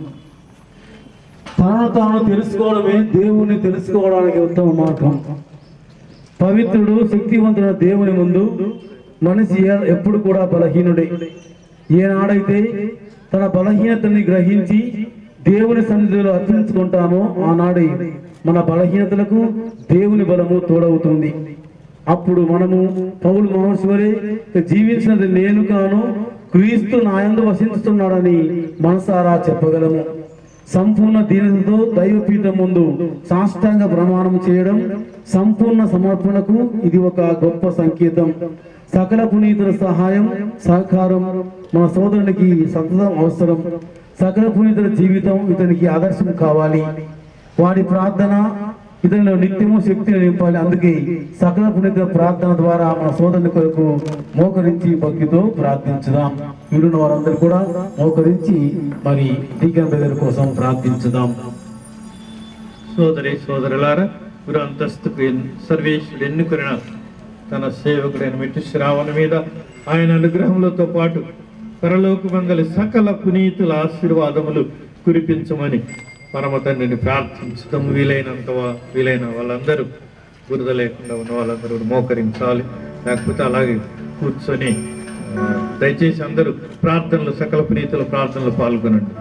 తనను తాను తెలుసుకోవడమే దేవుణ్ణి తెలుసుకోవడానికి ఉత్తమ మార్గం. పవిత్రుడు శక్తివంతుడు దేవుని ముందు మనిషి ఎప్పుడు కూడా బలహీనుడే. ఏనాడైతే తన బలహీనతని గ్రహించి దేవుని సన్నిధిలో అర్పించుకుంటామో ఆనాడే మన బలహీనతలకు దేవుని బలము తోడవుతుంది. అప్పుడు మనము పౌలు మహర్షి జీవించినది నేను కాను, క్రీస్తు నాయందు వసించుతున్నాడని మనసారా చెప్పగలము. సంపూర్ణ దీనతతో దైవపీఠం ముందు సాష్టాంగ ప్రమాణం చేయడం సంపూర్ణ సమర్పణకు ఇది ఒక గొప్ప సంకేతం. సకల పునీతుల సహాయం సహకారం మన సోదరునికి సతతం అవసరం. సకల పునీతుల జీవితం ఇతనికి ఆదర్శం కావాలి. వాడి ప్రార్థన ఇతనిలో నిత్యము శక్తిని నింపాలి. అందుకే సకల పునీతుల ప్రార్థన ద్వారా మన సోదరుని కొరకు మోకరించి భక్తితో ప్రార్థించుదాం. వీడున్న వారందరూ కూడా మోకరించి మరి డీకన్ బ్రదర్ కోసం ప్రార్థించుదాం. సోదరి సోదరులారా, గురు అంతస్తుకు సర్వేశ్వరుడు ఎన్నుకున్న తన సేవకుడైన మెట్టు శ్రావణ మీద ఆయన అనుగ్రహములతో పాటు పరలోక మంగళ సకల పునీతుల ఆశీర్వాదములు కురిపించమని పరమ తండ్రిని ప్రార్థించడం. వీలైన వాళ్ళందరూ బురద లేకుండా ఉన్న వాళ్ళందరూ మోకరించాలి. లేకపోతే అలాగే కూర్చొని దయచేసి అందరూ ప్రార్థనలు, సకల పునీతుల ప్రార్థనలు పాల్గొనండి.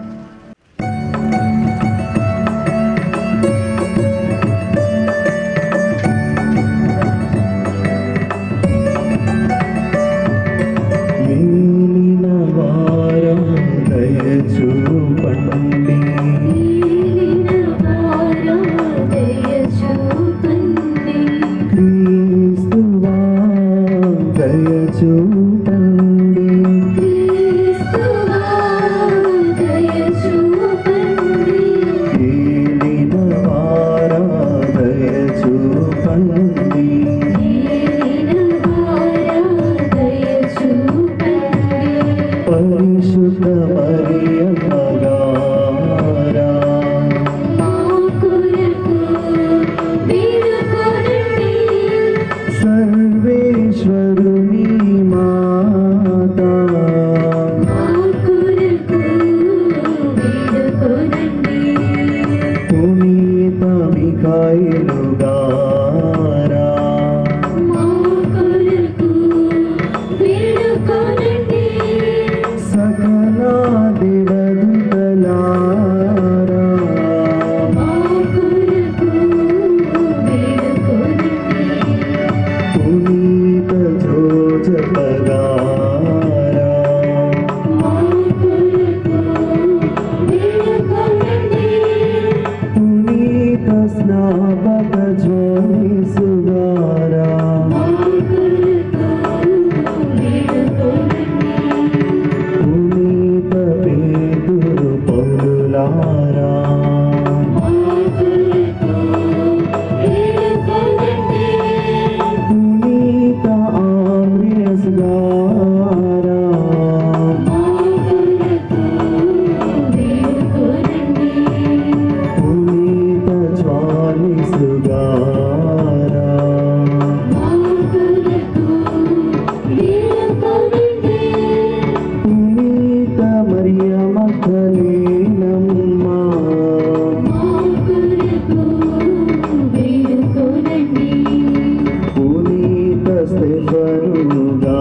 పునీత స్తెఫనుగా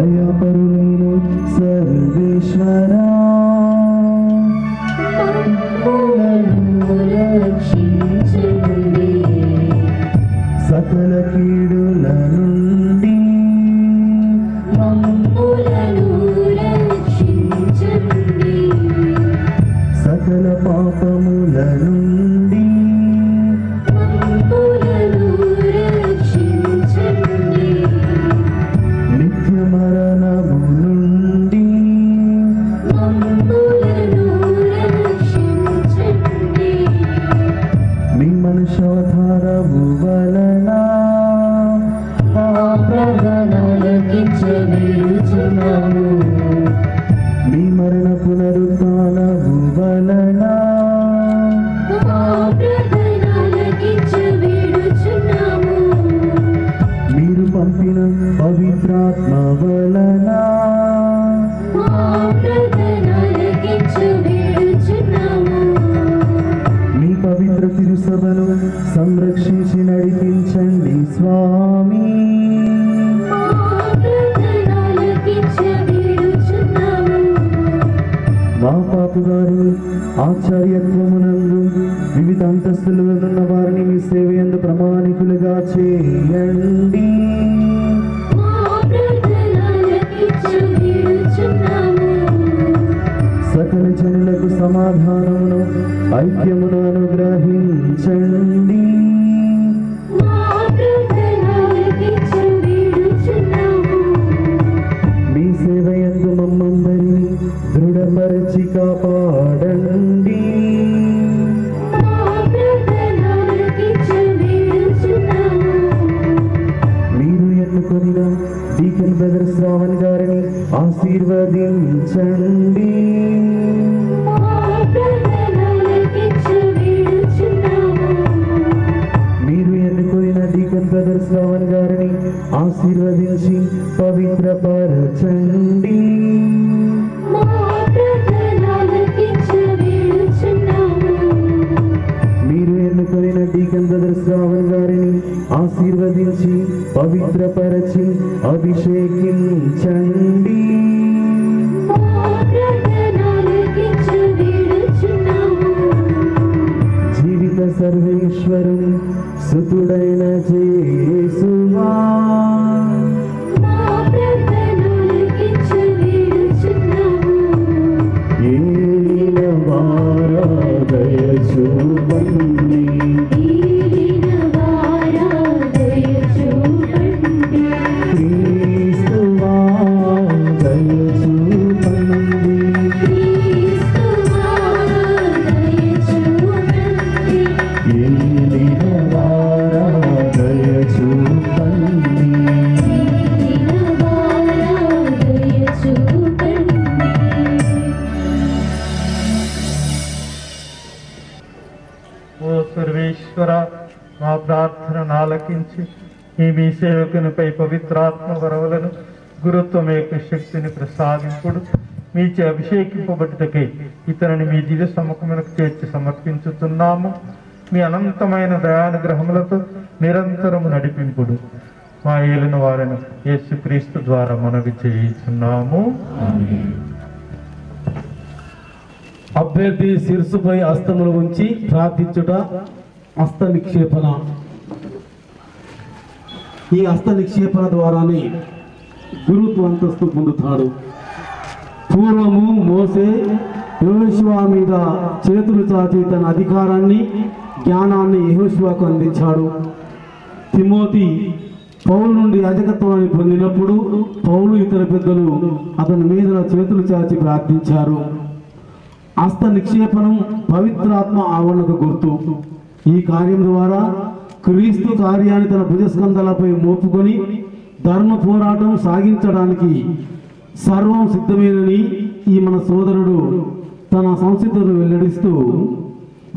దయాపరులైన సర్వేశ్వరా రక్షించండి సకల కీడుల నుండి మమ్ములను రక్షించండి సకల పాపముల నుండి మమ్ములను రక్షించండి నిత్య మరణము నుండి మమ్ములను రక్షించండి మీ మనుష్యావతారము వలన మా ప్రార్థనలకించవేడుచున్నాము మీ మరణ పునరుత్థానము వలన మా ప్రార్థనలకించవేడుచున్నాము మీరు పంపిన పవిత్రాత్మ వలన మా ప్రార్థనలకించవేడుచున్నాము మీ పవిత్ర తిరుసభను సంరక్షించి నడిపించండి స్వామి మా ప్రార్థనలకించవేడుచున్నాము మా పాపు గారు ఆచార్యత్వమునందు వివిధ అంతస్తులలో ఉన్న వారిని మీ సేవయందు ప్రమాణికులుగా చేయండి మా ప్రార్థనలకించవేడుచున్నాము సకల జనులకు సమాధానమును ఐక్యమును అనుగ్రహించండి మా ప్రార్థనలకించవేడుచున్నాము మీ సేవయందు మమ్మందరినీ దృఢపరిచి కాపాడండి మా ప్రార్థనలకించవేడుచున్నాము మీరు ఎన్నుకొనిన డీకన్ బ్రదర్ శ్రావణ్ గారిని ఆశీర్వదించండి మా ప్రార్థనలకించవేడుచున్నాము మీరు ఎన్నుకొనిన డీకన్ బ్రదర్ శ్రావణ్ గారిని ఆశీర్వదించి పవిత్రపరచండి మా ప్రార్థనలకించవేడుచున్నాము మీరు ఎన్నుకొనిన డీకన్ బ్రదర్ శ్రావణ్ గారిని ఆశీర్వదించి పవిత్రపరచి అభిషేకించండి మా ప్రార్థనలకించవేడుచున్నాము జీవిత సర్వేశ్వరుని సుతుడైన యేసువా మా ప్రార్థనలకించవేడుచున్నాము ఏలిన వారా దయ చూపండి దీన వారా దయ చూపండి క్రీస్తువా దయ చూపండి క్రీస్తువా దయ చూపండి ఏలిన వారా దయ చూపండి దీన వారా దయ చూపండి ఓ సర్వేశ్వర మా ప్రార్థనను ఆలకించి మీ సేవకునిపై పవిత్రాత్మ వరవలను గురుత్వం యొక్క శక్తిని ప్రసాదింపుడు మీచే అభిషేకింపబడుటకై ఇతరుని మీ దివ్య సముఖమునకు చేర్చి సమర్పించుతున్నాము మీ అనంతమైన దయానుగ్రహములతో నిరంతరము నడిపింపుడు మా ఏలిన వారిని యేసుక్రీస్తు ద్వారా మనవి చేయుచున్నాము. అభ్యర్థి శిరస్సుపై హస్తములు ఉంచి ప్రార్థించుట హస్త నిక్షేపణ. ఈ హస్త నిక్షేపణ ద్వారానే గురుత్వ అంతస్తు పొందుతాడు. పూర్వము మోసే యెహోషువ మీద చేతులు చాచి తన అధికారాన్ని జ్ఞానాన్ని యెహోషువకు అందించాడు. తిమోతి పౌలు నుండి యాజకత్వాన్ని పొందినప్పుడు పౌలు ఇతర పెద్దలు అతని మీద చేతులు చాచి ప్రార్థించారు. హస్త నిక్షేపణం పవిత్రాత్మ ఆవరణకు గుర్తు. ఈ కార్యం ద్వారా క్రీస్తు కార్యాన్ని తన భుజస్కంధాలపై మోపుకొని ధర్మ పోరాటం సాగించడానికి సర్వం సిద్ధమేనని ఈ మన సోదరుడు తన సంసిద్ధులు వెల్లడిస్తూ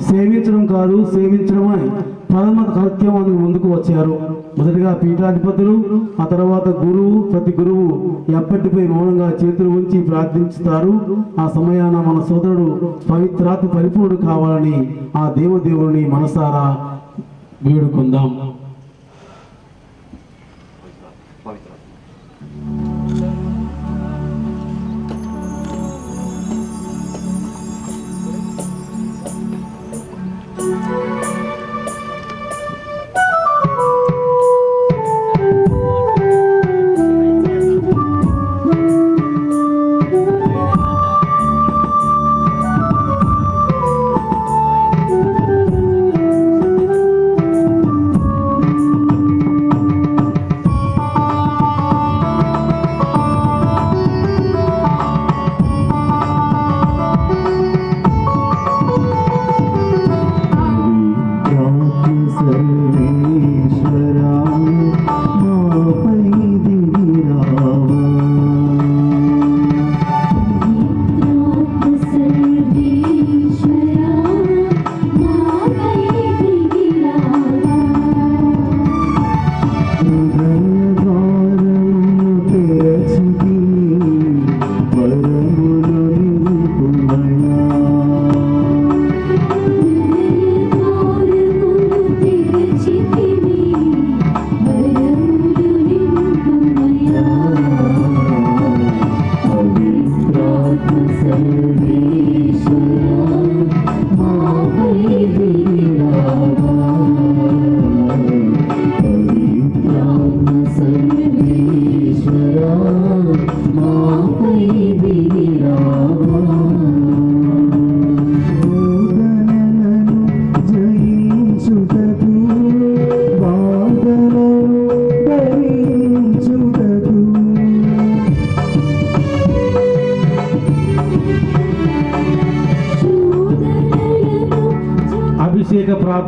సేవించడం కాదు సేవించడమే ప్రథమ కర్తవ్యం అని ముందుకు వచ్చారు. మొదటిగా పీఠాధిపతులు, ఆ తర్వాత గురువు. ప్రతి గురువు ఎప్పటిపై మౌనంగా చేతులు ఉంచి ప్రార్థించుతారు. ఆ సమయాన మన సోదరుడు పవిత్రాత్మ పరిపూర్ణుడు కావాలని ఆ దేవదేవుని మనసారా వేడుకుందాం.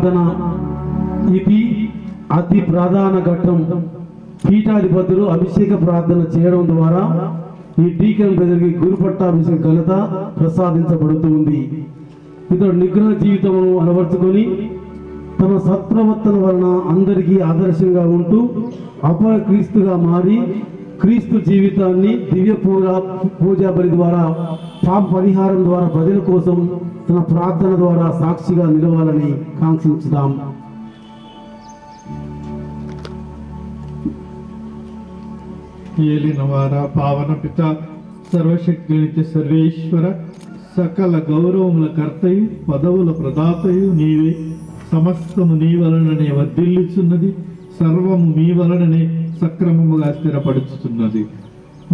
ప్రార్థన ఇది అతి ప్రధాన ఘట్టం. పీఠాధిపతులు అభిషేక ప్రార్థన చేయడం ద్వారా ఈ డీకన్ బ్రదర్కి గురు పట్టాభిషేక ఘనత ప్రసాదించబడుతుంది. ఇతడు నిగ్రహ జీవితమును అలవర్చుకొని తమ సత్ప్రవర్తన వలన అందరికీ ఆదర్శంగా ఉంటూ అపర క్రీస్తుగా మారి క్రీస్తు జీవితాన్ని దివ్య పూజా బలి ద్వారా పాప పరిహారం ద్వారా ప్రజల కోసం తన ప్రార్థన ద్వారా సాక్షిగా నిలవాలని కాంక్షించుదాం. ఏలినవార పావన పిత సర్వశక్తి సర్వేశ్వర సకల గౌరవముల కర్తయు పదవుల ప్రదాతయు నీవే. సమస్తము నీ వలననే వర్ధిల్లుచున్నది, సర్వము మీ వలననే సక్రమముగా స్థిరపడుచుతున్నది.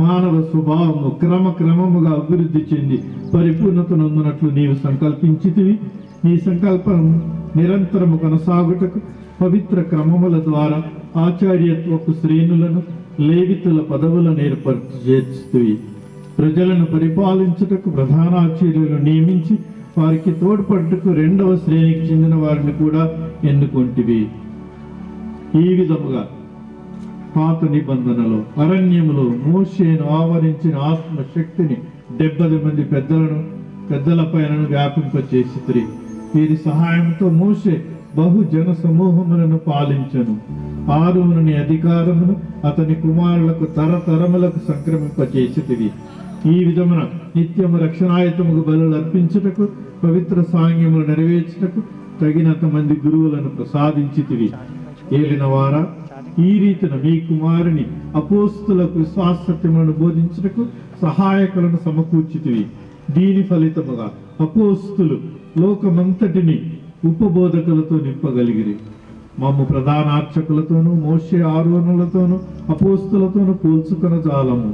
మానవ స్వభావము క్రమక్రమముగా అభివృద్ధి చెంది పరిపూర్ణత నొందినట్లు నీవు సంకల్పించితివి. నీ సంకల్పం నిరంతరము కొనసాగుటకు పవిత్ర క్రమముల ద్వారా ఆచార్యత్వపు శ్రేణులను లేవితుల పదవులను ఏర్పరచి చేర్చుతివి. ప్రజలను పరిపాలించుటకు ప్రధానాచార్యులను నియమించి వారికి తోడ్పడుటకు రెండవ శ్రేణికి చెందిన వారిని కూడా ఎన్నుకొంటివి. ఈ విధముగా పాత నిబంధనలో అరణ్యములో మోషేను ఆవరించిన ఆత్మశక్తిని 70 మంది పెద్దల పైన వ్యాపింపచేసిరి. వీరి సహాయంతో మోషే బహుజన సమూహములను పాలించను. ఆరోనుని అధికారమును అతని కుమారులకు తరతరములకు సంక్రమింపచేసితివి. ఈ విధమున నిత్యము రక్షణాయుతముకు బలులు అర్పించుటకు పవిత్ర సాంగ్యములు నెరవేర్చుటకు తగినంత మంది గురువులను ప్రసాదించితివి. ఏలినవారా, ఈ రీతిన మీ కుమారుని అపోస్తులకు విశ్వాసత్యములను బోధించుటకు సహాయకులను సమకూర్చితివి. దీని ఫలితముగా అపోస్తులు లోకమంతటిని ఉపబోధకులతో నింపగలిగిరి. మమ్ము ప్రధాన అర్చకులతోనూ మోషే ఆరోనులతోనూ అపోస్తులతోనూ పోల్చుకొన జాలము.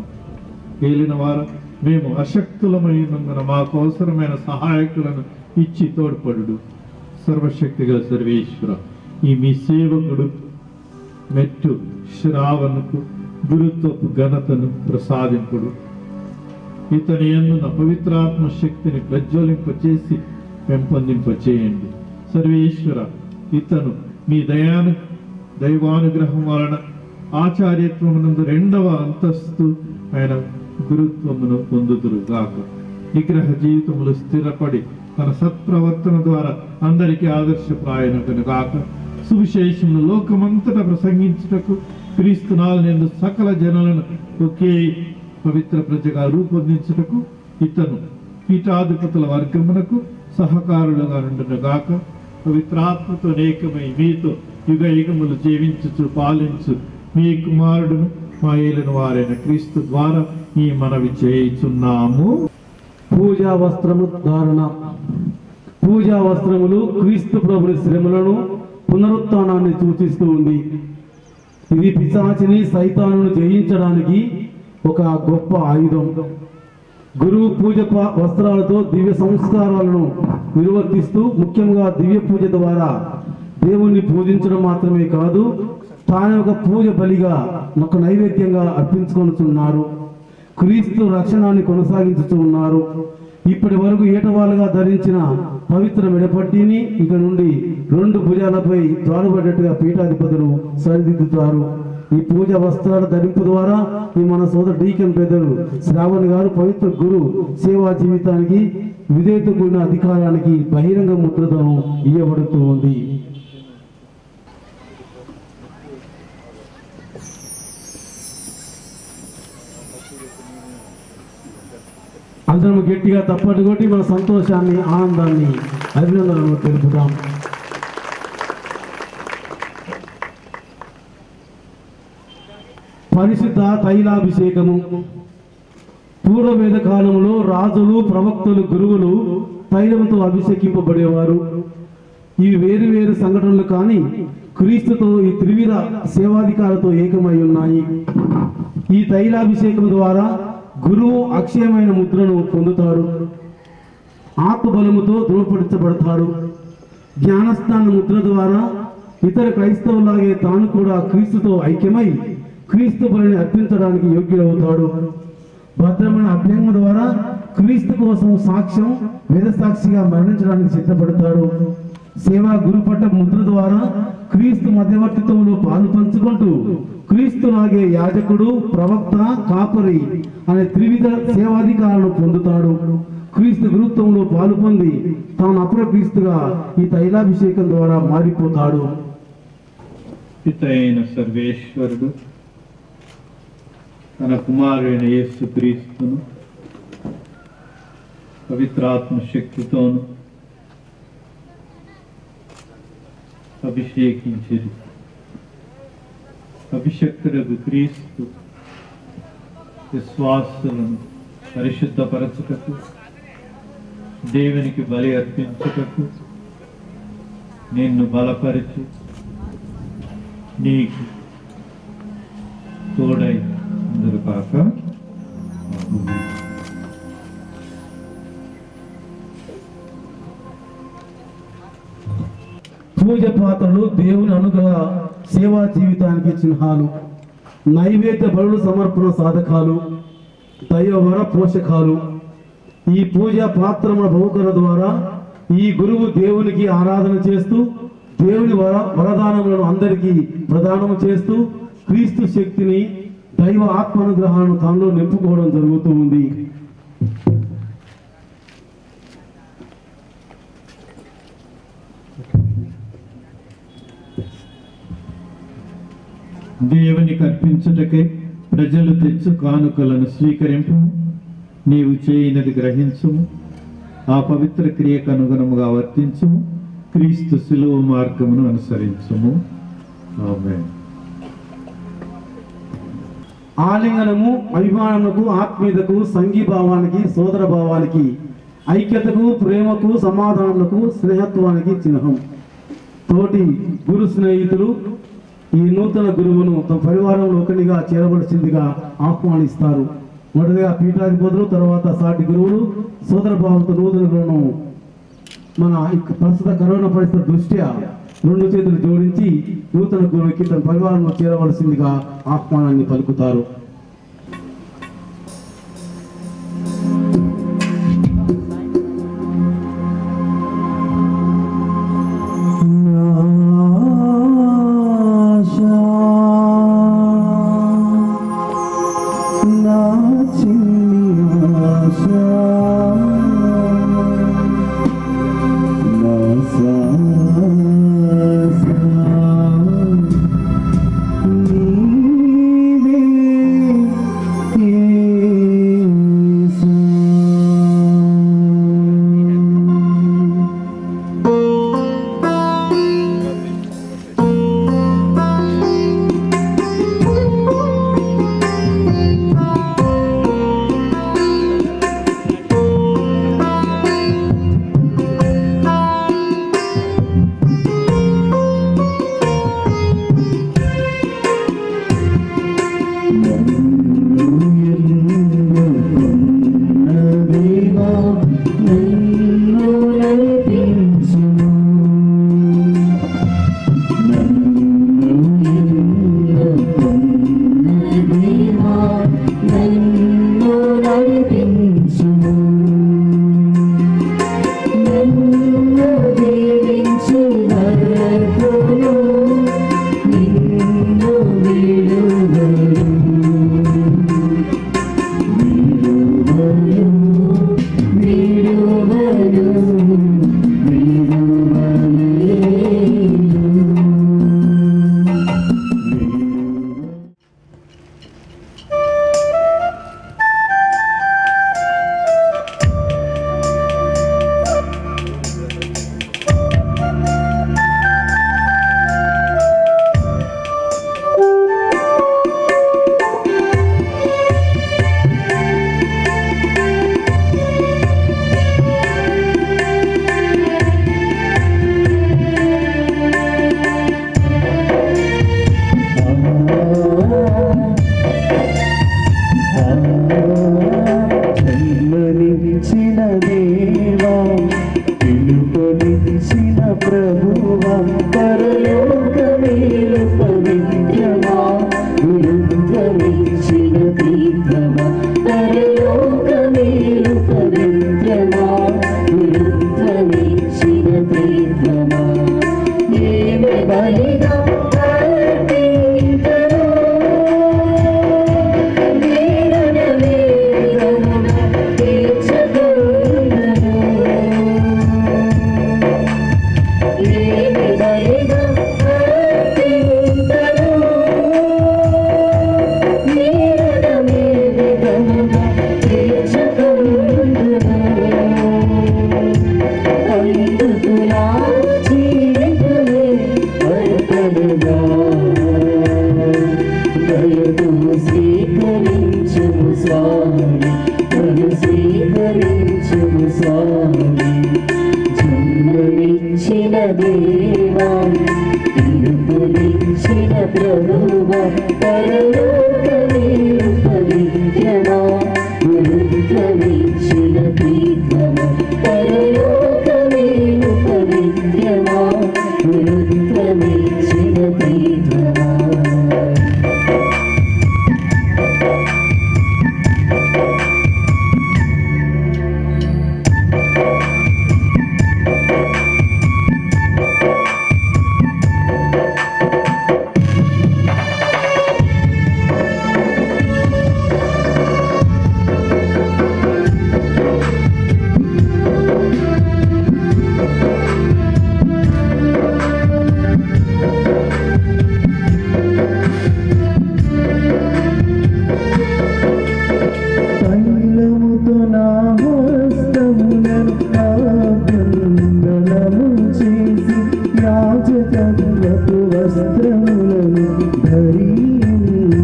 ఏలినవార, మేము అశక్తులమైనందున మాకు అవసరమైన సహాయకులను ఇచ్చి తోడ్పడు. సర్వశక్తిగా సర్వేశ్వర, ఈ మీ సేవకుడు మెట్టు శ్రావణకు గురుత్వపు ఘనతను ప్రసాదింపుడు. ఇతని యందున పవిత్రాత్మ శక్తిని ప్రజ్వలింపచేసి పెంపొందింపచేయండి. సర్వేశ్వర, ఇతను మీ దైవానుగ్రహం వలన ఆచార్యత్వమునందు 2వ అంతస్తు ఆయన గురుత్వమును పొందుదురు గాక. నిగ్రహ జీవితములు స్థిరపడి తన సత్ప్రవర్తన ద్వారా అందరికీ ఆదర్శప్రాయనకును గాక. సువిశేషమును లోకమంతటా ప్రసంగించుటకు క్రీస్తునాలందు సకల జనులను ఒకే పవిత్ర ప్రజగా రూపొందించుటకు ఇతను పీఠాధిపతుల వర్గమునకు సహకారులుగా నుండును గాక. పవిత్రాత్మతో ఏకమై మీతో యుగ యుగములు జీవించుచు పాలించు మీ కుమారుడును మా ఏలిన వారైన క్రీస్తు ద్వారా ఈ మనవి చేయుచున్నాము. పూజా వస్త్రము ధారణ. పూజా వస్త్రములు క్రీస్తు ప్రభుని శ్రమలను పునరుత్థానాన్ని సూచిస్తూ ఉంది. ఇది పిశాచిని సైతానును జయించడానికి ఒక గొప్ప ఆయుధం. గురువు పూజ వస్త్రాలతో దివ్య సంస్కారాలను నిర్వర్తిస్తూ ముఖ్యంగా దివ్య పూజ ద్వారా దేవుణ్ణి పూజించడం మాత్రమే కాదు, తాను ఒక పూజ బలిగా ఒక నైవేద్యంగా అర్పించుకొనుచున్నారు. క్రీస్తు రక్షణాన్ని కొనసాగించుతూ ఉన్నారు. ఇప్పటి వరకు ఏటవాలుగా ధరించిన పవిత్ర మెడపట్టిని ఇక నుండి 2 భుజాలపై త్రాడుపడ్డట్టుగా పీఠాధిపతులు సరిదిద్దుతారు. ఈ పూజ వస్త్రాల ధరింపు ద్వారా ఈ మన సోదరు డీకన్ బ్రదర్ శ్రావణ్ గారు పవిత్ర గురు సేవా జీవితానికి విధేయత కూడిన అధికారానికి బహిరంగ ముద్రతను ఇవ్వబడుతూ ఉంది. అందరం గట్టిగా తప్పటి కొట్టి మన సంతోషాన్ని, ఆనందాన్ని, అభినందనలు తెలుపుతాం. పరిశుద్ధ తైలాభిషేకము. పూర్వవేద కాలంలో రాజులు, ప్రవక్తలు, గురువులు తైలంతో అభిషేకింపబడేవారు. ఇవి వేరు వేరు సంఘటనలు కానీ క్రీస్తుతో ఈ త్రివిధ సేవాధికారులతో ఏకమై ఉన్నాయి. ఈ తైలాభిషేకం ద్వారా గురువు అక్షయమైన ముద్రను పొందుతారు. ఆత్మబలముతో దృఢపరచబడతారు. జ్ఞానస్థాన ముద్ర ద్వారా ఇతర క్రైస్తవులాగే తాను కూడా క్రీస్తుతో ఐక్యమై క్రీస్తు బలిని అర్పించడానికి యోగ్యుడవుతాడు. భద్రమైన అభ్యంగం ద్వారా క్రీస్తు కోసం సాక్ష్యం, వేద సాక్షిగా మరణించడానికి సిద్ధపడతాడు. సేవా గురుపట్ట ముద్ర ద్వారా క్రీస్తు మధ్యవర్తిత్వంలో పాలు పంచుకుంటూ క్రీస్తులాగే యాజకుడు, ప్రవక్త, కాపరి అనే త్రివిధ సేవాధికారాలను పొందుతాడు. క్రీస్తు గురుత్వంలో పాలు పొంది తాను అపర క్రీస్తుగా ఈ తైలాభిషేకం ద్వారా మారిపోతాడు. పిత అయిన సర్వేశ్వరుడు తన కుమారుడైన యేసు క్రీస్తును పవిత్రాత్మ శక్తితోను అభిషేకించిరి. అభిషక్తుడగు క్రీస్తు విశ్వాసులను పరిశుద్ధపరచుటకు, దేవునికి బలి అర్పించుటకు నిన్ను బలపరిచి నీకు తోడై అందరు కాక. పూజ పాత్రలు దేవుని అనుగ్రహ సేవా జీవితానికి చిహ్నాలు, నైవేద్య బలులు సమర్పణ సాధకాలు, దైవవర పోషకాలు. ఈ పూజా పాత్రముల బహుకరణ ద్వారా ఈ గురువు దేవునికి ఆరాధన చేస్తూ దేవుని వరదానములను అందరికీ ప్రదానం చేస్తూ క్రీస్తు శక్తిని, దైవ ఆత్మానుగ్రహాలను తనలో నింపుకోవడం జరుగుతూ ఉంది. దేవునికి అర్పించుటకై ప్రజలు తెచ్చు కానుకలను స్వీకరింపు. నీవు చేయనది గ్రహించుము, ఆ పవిత్ర క్రియకు అనుగుణముగా వర్తించుము. క్రీస్తు శిలువ మార్గమును అనుసరించుము. ఆమేన్. ఆలింగనము అభిమానముకు, ఆత్మీయతకు, సంఘీభావానికి, సోదర భావానికి, ఐక్యతకు, ప్రేమకు, సమాధానములకు, స్నేహత్వానికి చిహ్నం. తోటి గురు స్నేహితులు ఈ నూతన గురువును తమ పరివారంలో ఒకటిగా చేరవలసిందిగా ఆహ్వానిస్తారు. మొదటిగా పీఠాధిపతులు, తర్వాత సాటి గురువులు సోదర భావంతో నూతన గురువును మన ప్రస్తుత కరోనా పరిస్థితి దృష్ట్యా రెండు చేతులు జోడించి నూతన గురువుకి తన పరివారంలో చేరవలసిందిగా ఆహ్వానాన్ని పలుకుతారు. నీవే పరలోకమే పవిత్రమా గురుత్వమిచ్చిన తీర్థమా పరలోకమే పవిత్రమా గురుత్వమిచ్చిన తీర్థమా తైలముతో నా హస్తములను ఆభరణము చేసి యాజకత్వపు వస్త్రములను ధరింపచేసినావు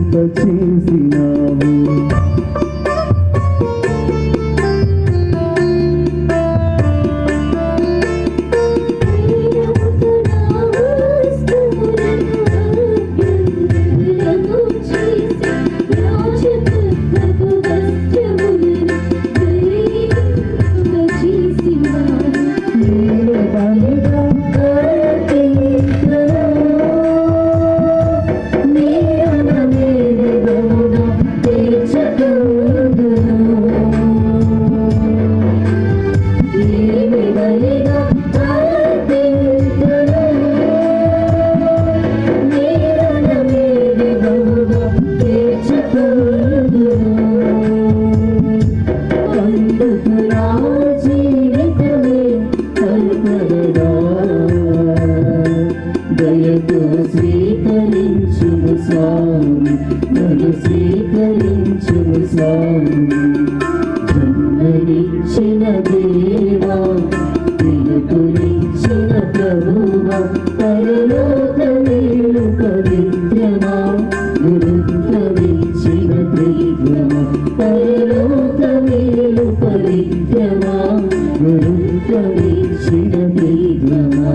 దయతో స్వీకరించుము స్వామి నన్ను స్వీకరించుము స్వామి జన్మనిచ్చిన దేవా పిలుపునిచ్చిన ప్రభువా పరలోకమేలు పవిత్రమా గురుత్వమిచ్చిన తీర్థమా పరలోకమేలు పవిత్రమా గురుత్వమిచ్చిన తీర్థమా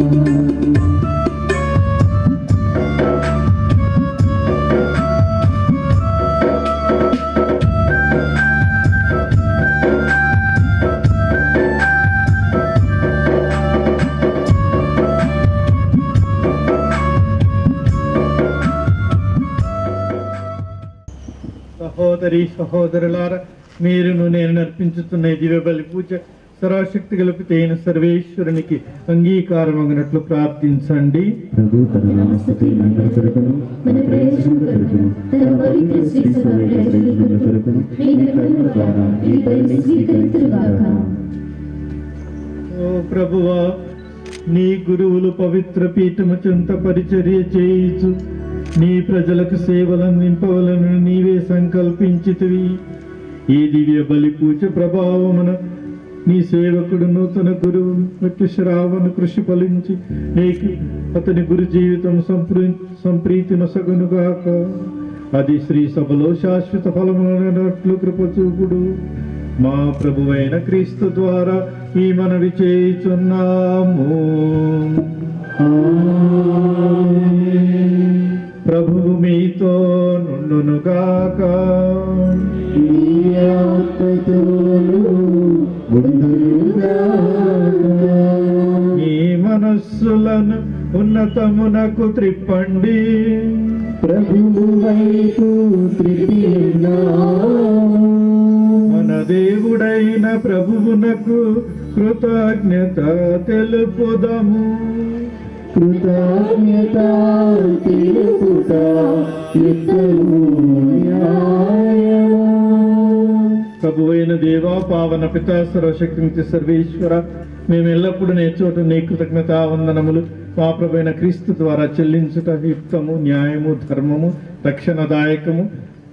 సహోదరి సహోదరులారా, మీరును నేను నర్పించుతున్న ఈ దివ్య బలి పూజ సర్వశక్తి గలపితే అయిన సర్వేశ్వరునికి అంగీకారమగినట్లు ప్రార్థించండి. ప్రభు తన నామస్తుతి మహిమ కొరకును మన ప్రయోజనం కొరకును తన పవిత్ర శ్రీ సభ ప్రయోజనం కొరకును మీ కరుణ ద్వారా ఈ బలిని స్వీకరించుగాక. ఓ ప్రభువా, నీ గురువులు పవిత్ర పీఠము చెంత పరిచర్య చేయించు నీ ప్రజలకు సేవలను నింపవలను నీవే సంకల్పించితివి. ఈ దివ్య బలి పూజ ప్రభావమున నీ సేవకుడు నూతన గురువు మట్టి శ్రావణ కృషి ఫలించి నీకు అతని గురు జీవితం సంప్రీతి నొసగునుగాక. అది శ్రీ సభలో శాశ్వత ఫలములనట్లు కృప చూపుడు. మా ప్రభువైన క్రీస్తు ద్వారా ఈ మనవి చేయుచున్నాము. ప్రభువు మీతో నుండునుగాక. మీ మనస్సులను ఉన్నతమునకు త్రిప్పండి. ప్రభువు వైపు మన దేవుడైన ప్రభువునకు కృతజ్ఞత తెలుపుదము. కృతజ్ఞత తెలుపుట ప్రభువైన దేవా, పావన పితా సర్వశక్తి సర్వేశ్వర, మేము ఎల్లప్పుడూ నేర్చోట నీ కృతజ్ఞత వందనములు మా ప్రభువైన క్రీస్తు ద్వారా చెల్లించుట యుక్తము, న్యాయము, ధర్మము, రక్షణదాయకము.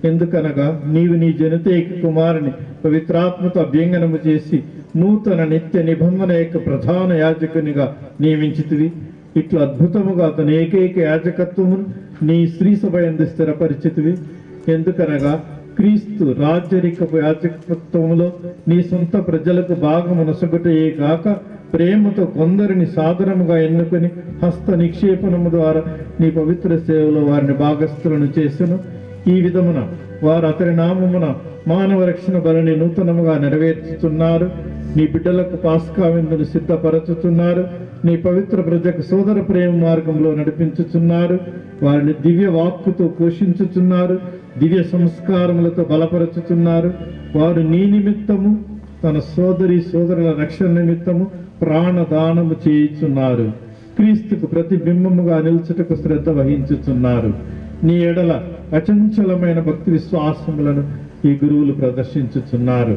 ఎందుకనగా నీవు నీ జనతేక కుమారుని పవిత్రాత్మతో అభ్యంగనము చేసి నూతన నిత్య నిబంధన యొక్క ప్రధాన యాజకునిగా నియమించితివి. ఇట్లా అద్భుతముగా అతని ఏకైక యాజకత్వమును నీ స్త్రీ సభ యందు స్థిరపరిచితివి. ఎందుకనగా క్రీస్తు రాజరికపు యాజకత్వములో నీ సొంత ప్రజలకు భాగమునొసగుటయే కాక ప్రేమతో కొందరిని సాదరముగా ఎన్నుకొని హస్త నిక్షేపణము ద్వారా నీ పవిత్ర సేవలో వారిని భాగస్థులను చేసెను. ఈ విధమున వారు అతని నామమున మానవ రక్షణ బలిని నూతనముగా నెరవేర్చుతున్నారు. నీ బిడ్డలకు పాస్కా విందును సిద్ధపరచుతున్నారు. నీ పవిత్ర ప్రజకు సోదర ప్రేమ మార్గంలో నడిపించుచున్నారు. వారిని దివ్య వాక్కుతో పోషించుచున్నారు. దివ్య సంస్కారములతో బలపరచుచున్నారు. వారు నీ నిమిత్తము తన సోదరుల రక్షణ నిమిత్తము ప్రాణదానము చేయుచున్నారు. క్రీస్తుకు ప్రతిబింబముగా నిల్చుటకు శ్రద్ధ వహించుచున్నారు. నీ ఎడల అచంచలమైన భక్తి విశ్వాసములను ఈ గురువులు ప్రదర్శించుచున్నారు.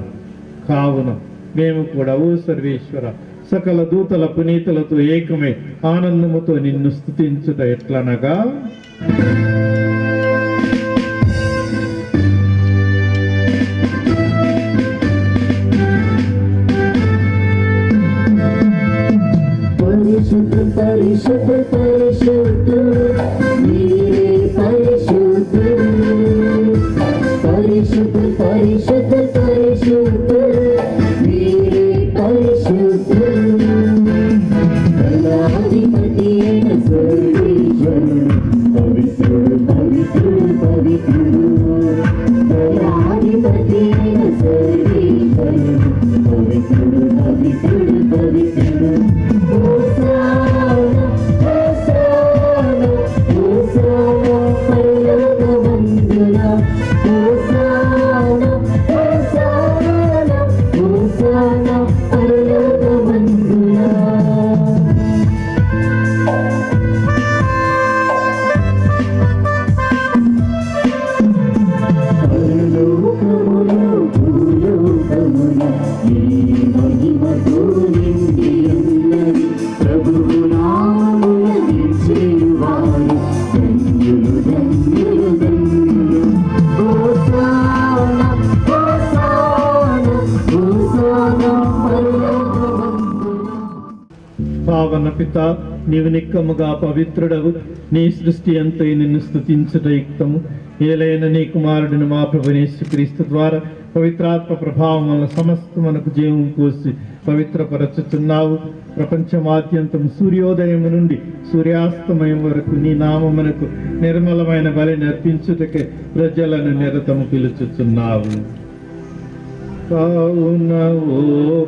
కావున మేము కూడా ఓ సర్వేశ్వర, సకల దూతల పునీతులతో ఏకమై ఆనందముతో నిన్ను స్తుతించుట ఎట్లనగా, పరిశుద్ధ పరిశుద్ధ పరిశుద్ధుడు నీవే పరిశుద్ధుడు, పరిశుద్ధ పరిశుద్ధ పరిశుద్ధుడు నీవే పరిశుద్ధుడు, కళాధిపతి అయిన సర్వేశ్వరుడు పవిత్రుడు పవిత్రుడు పవిత్రుడు, కళాధిపతి అయిన సర్వేశ్వరుడు పవిత్రుడు పవిత్రుడు పవిత్రుడు. పావన పిత, నీవు నిక్కముగా పవిత్రుడవు. నీ సృష్టి అంతై నిన్ను స్తుతించుట యుక్తము. ఏలైన నీ కుమారుడిని మా ప్రభువైన యేసుక్రీస్తు ద్వారా పవిత్రాత్మ ప్రభావం వల్ల సమస్తమునకు జీవం పోసి పవిత్రపరచుచున్నావు. ప్రపంచమాద్యంతం సూర్యోదయం నుండి సూర్యాస్తమయం వరకు నీ నామమునకు నిర్మలమైన బలి నర్పించుటకే ప్రజలను నిరతము పిలుచుచున్నావు. కావున ఓ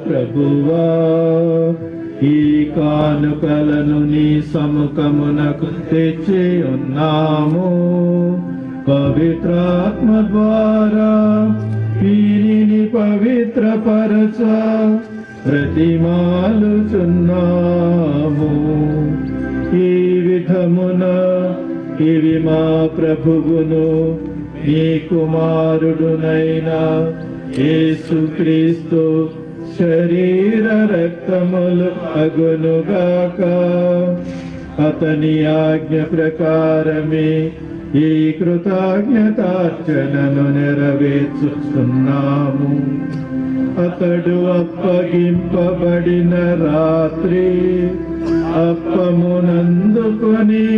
ప్రభువా, ఈ కానుకలను నీ సముఖమునకు తెచ్చి ఉన్నాము. పవిత్రాత్మ ద్వారా వీరిని పవిత్రపరచ ప్రతిమాలుచున్నాము. ఈ విధమున ఇవి మా ప్రభువును నీ కుమారుడునైన యేసుక్రీస్తు శరీర రక్తములు అగునుగాక. అతని ఆజ్ఞ ప్రకారమే ఈ కృతజ్ఞతార్చనను నెరవేర్చుచున్నాము. అతడు అప్పగింపబడిన రాత్రి అప్పమునందుకొని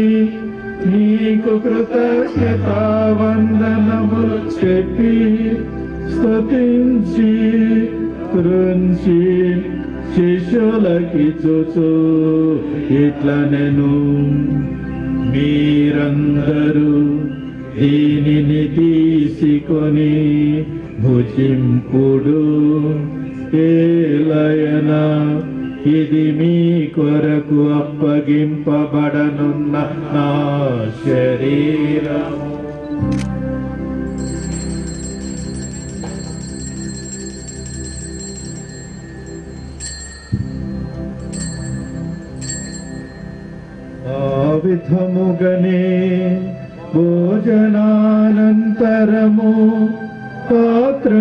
నీకు కృతజ్ఞతా వందనములు చెప్పి స్తుతించి త్రుంచి శిష్యులకిచ్చుచు ఇట్లనెను, మీరందరూ దీనిని తీసుకొని భుజింపుడు. ఏలయన ఇది మీ కొరకు అప్పగింపబడనున్న నా శరీరము. ఆ విధముగనే భోజనానంతరము పాత్రమునందుకొని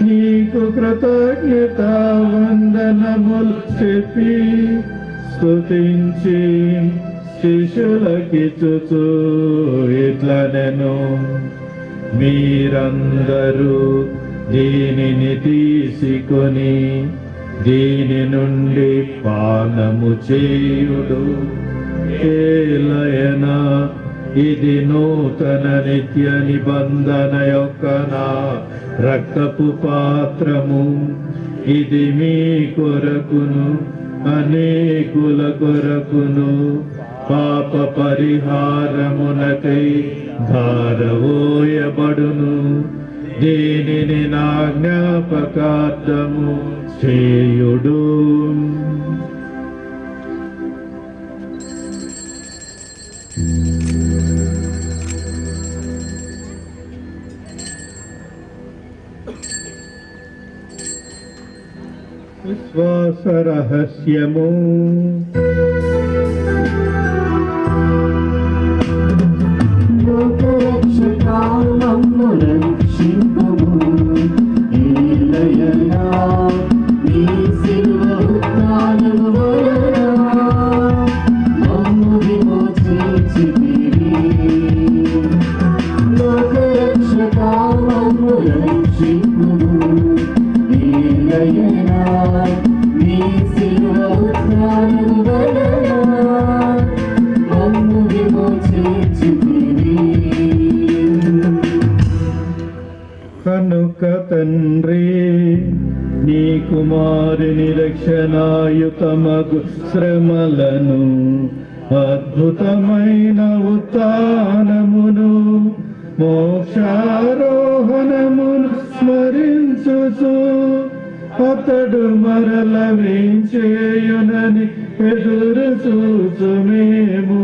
నీకు కృతజ్ఞతా వందనములు చెప్పి స్తుతించి శిష్యులకిచ్చుచు ఇట్లనెను, మీరందరూ దీనిని తీసుకొని దీని నుండి పానము చేయుడు. ఏలయన ఇది నూతన నిత్య నిబంధన యొక్క నా రక్తపు పాత్రము. ఇది మీ కొరకును అనేకుల కొరకును పాప పరిహారమునకై ధారవోయబడును. దీనిని నా జ్ఞాపకార్థము చేయుడు. విశ్వాస రహస్యము. కనుక తండ్రి, నీ కుమారుని రక్షణాయుతమగు శ్రమలను అద్భుతమైన ఉత్థానమును మోక్షారోహణమును స్మరించుచు అతడు మరల వేంచేయునని ఎదురు చూచు మేము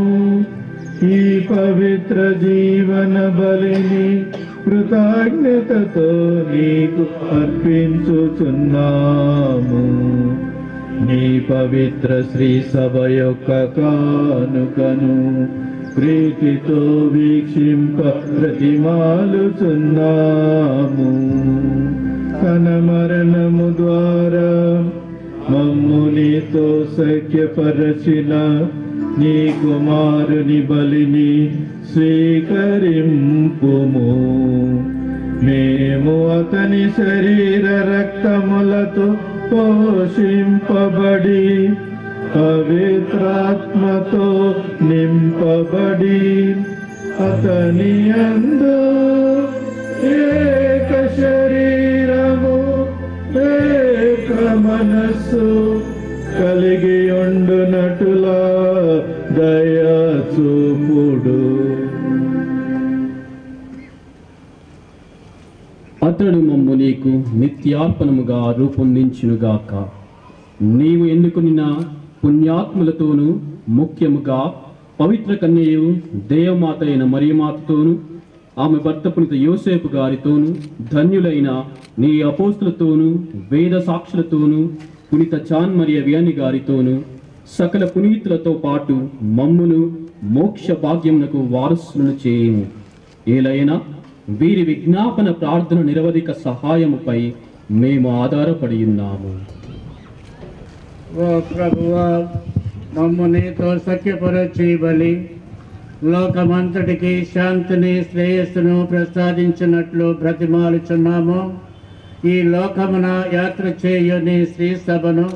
ఈ పవిత్ర జీవన బలిని కృతజ్ఞతతో నీకు అర్పించుచున్నాము. నీ పవిత్ర శ్రీ సభ యొక్క కానుకను ప్రీతితో వీక్షింప ప్రతిమాలుచున్నాము. తన మరణము ద్వారా మమ్ము నీతో సఖ్యపరచిన నీ కుమారుని బలిని స్వీకరింపుము. మేము అతని శరీర రక్తములతో పోషింపబడి పవిత్రాత్మతో నింపబడి అతని యందు ఏక శరీరము ఏక మనస్సు కలిగి ఉండునటులా దయా చూపుడు. అతడు మమ్ము నీకు నిత్యార్పణముగా రూపొందించునుగాక. నీవు ఎన్నుకున్న పుణ్యాత్ములతోనూ ముఖ్యముగా పవిత్ర కన్యయు దేవమాత అయిన మరియమాతతోనూ ఆమె భర్త పునీత యోసేపు గారితోనూ ధన్యులైన నీ అపోస్తులతోనూ వేద సాక్షులతోనూ పునీత చాన్ మరియ వియాని గారితోనూ సకల పునీతులతో పాటు మమ్మును మోక్ష భాగ్యమునకు వారసులను చేయము. ఏలైనా వీరి విజ్ఞాపన ప్రార్థన నిరవధిక సహాయముపై మేము ఆధారపడి ఉన్నాము. ఓ ప్రభువా, మమ్ము నీతో సఖ్యపరచి బలి లోకమంతటికి శాంతిని శ్రేయస్సును ప్రసాదించినట్లు బ్రతిమాలుచున్నాము. ఈ లోకమున యాత్ర చేయు నీ శ్రీ సభను,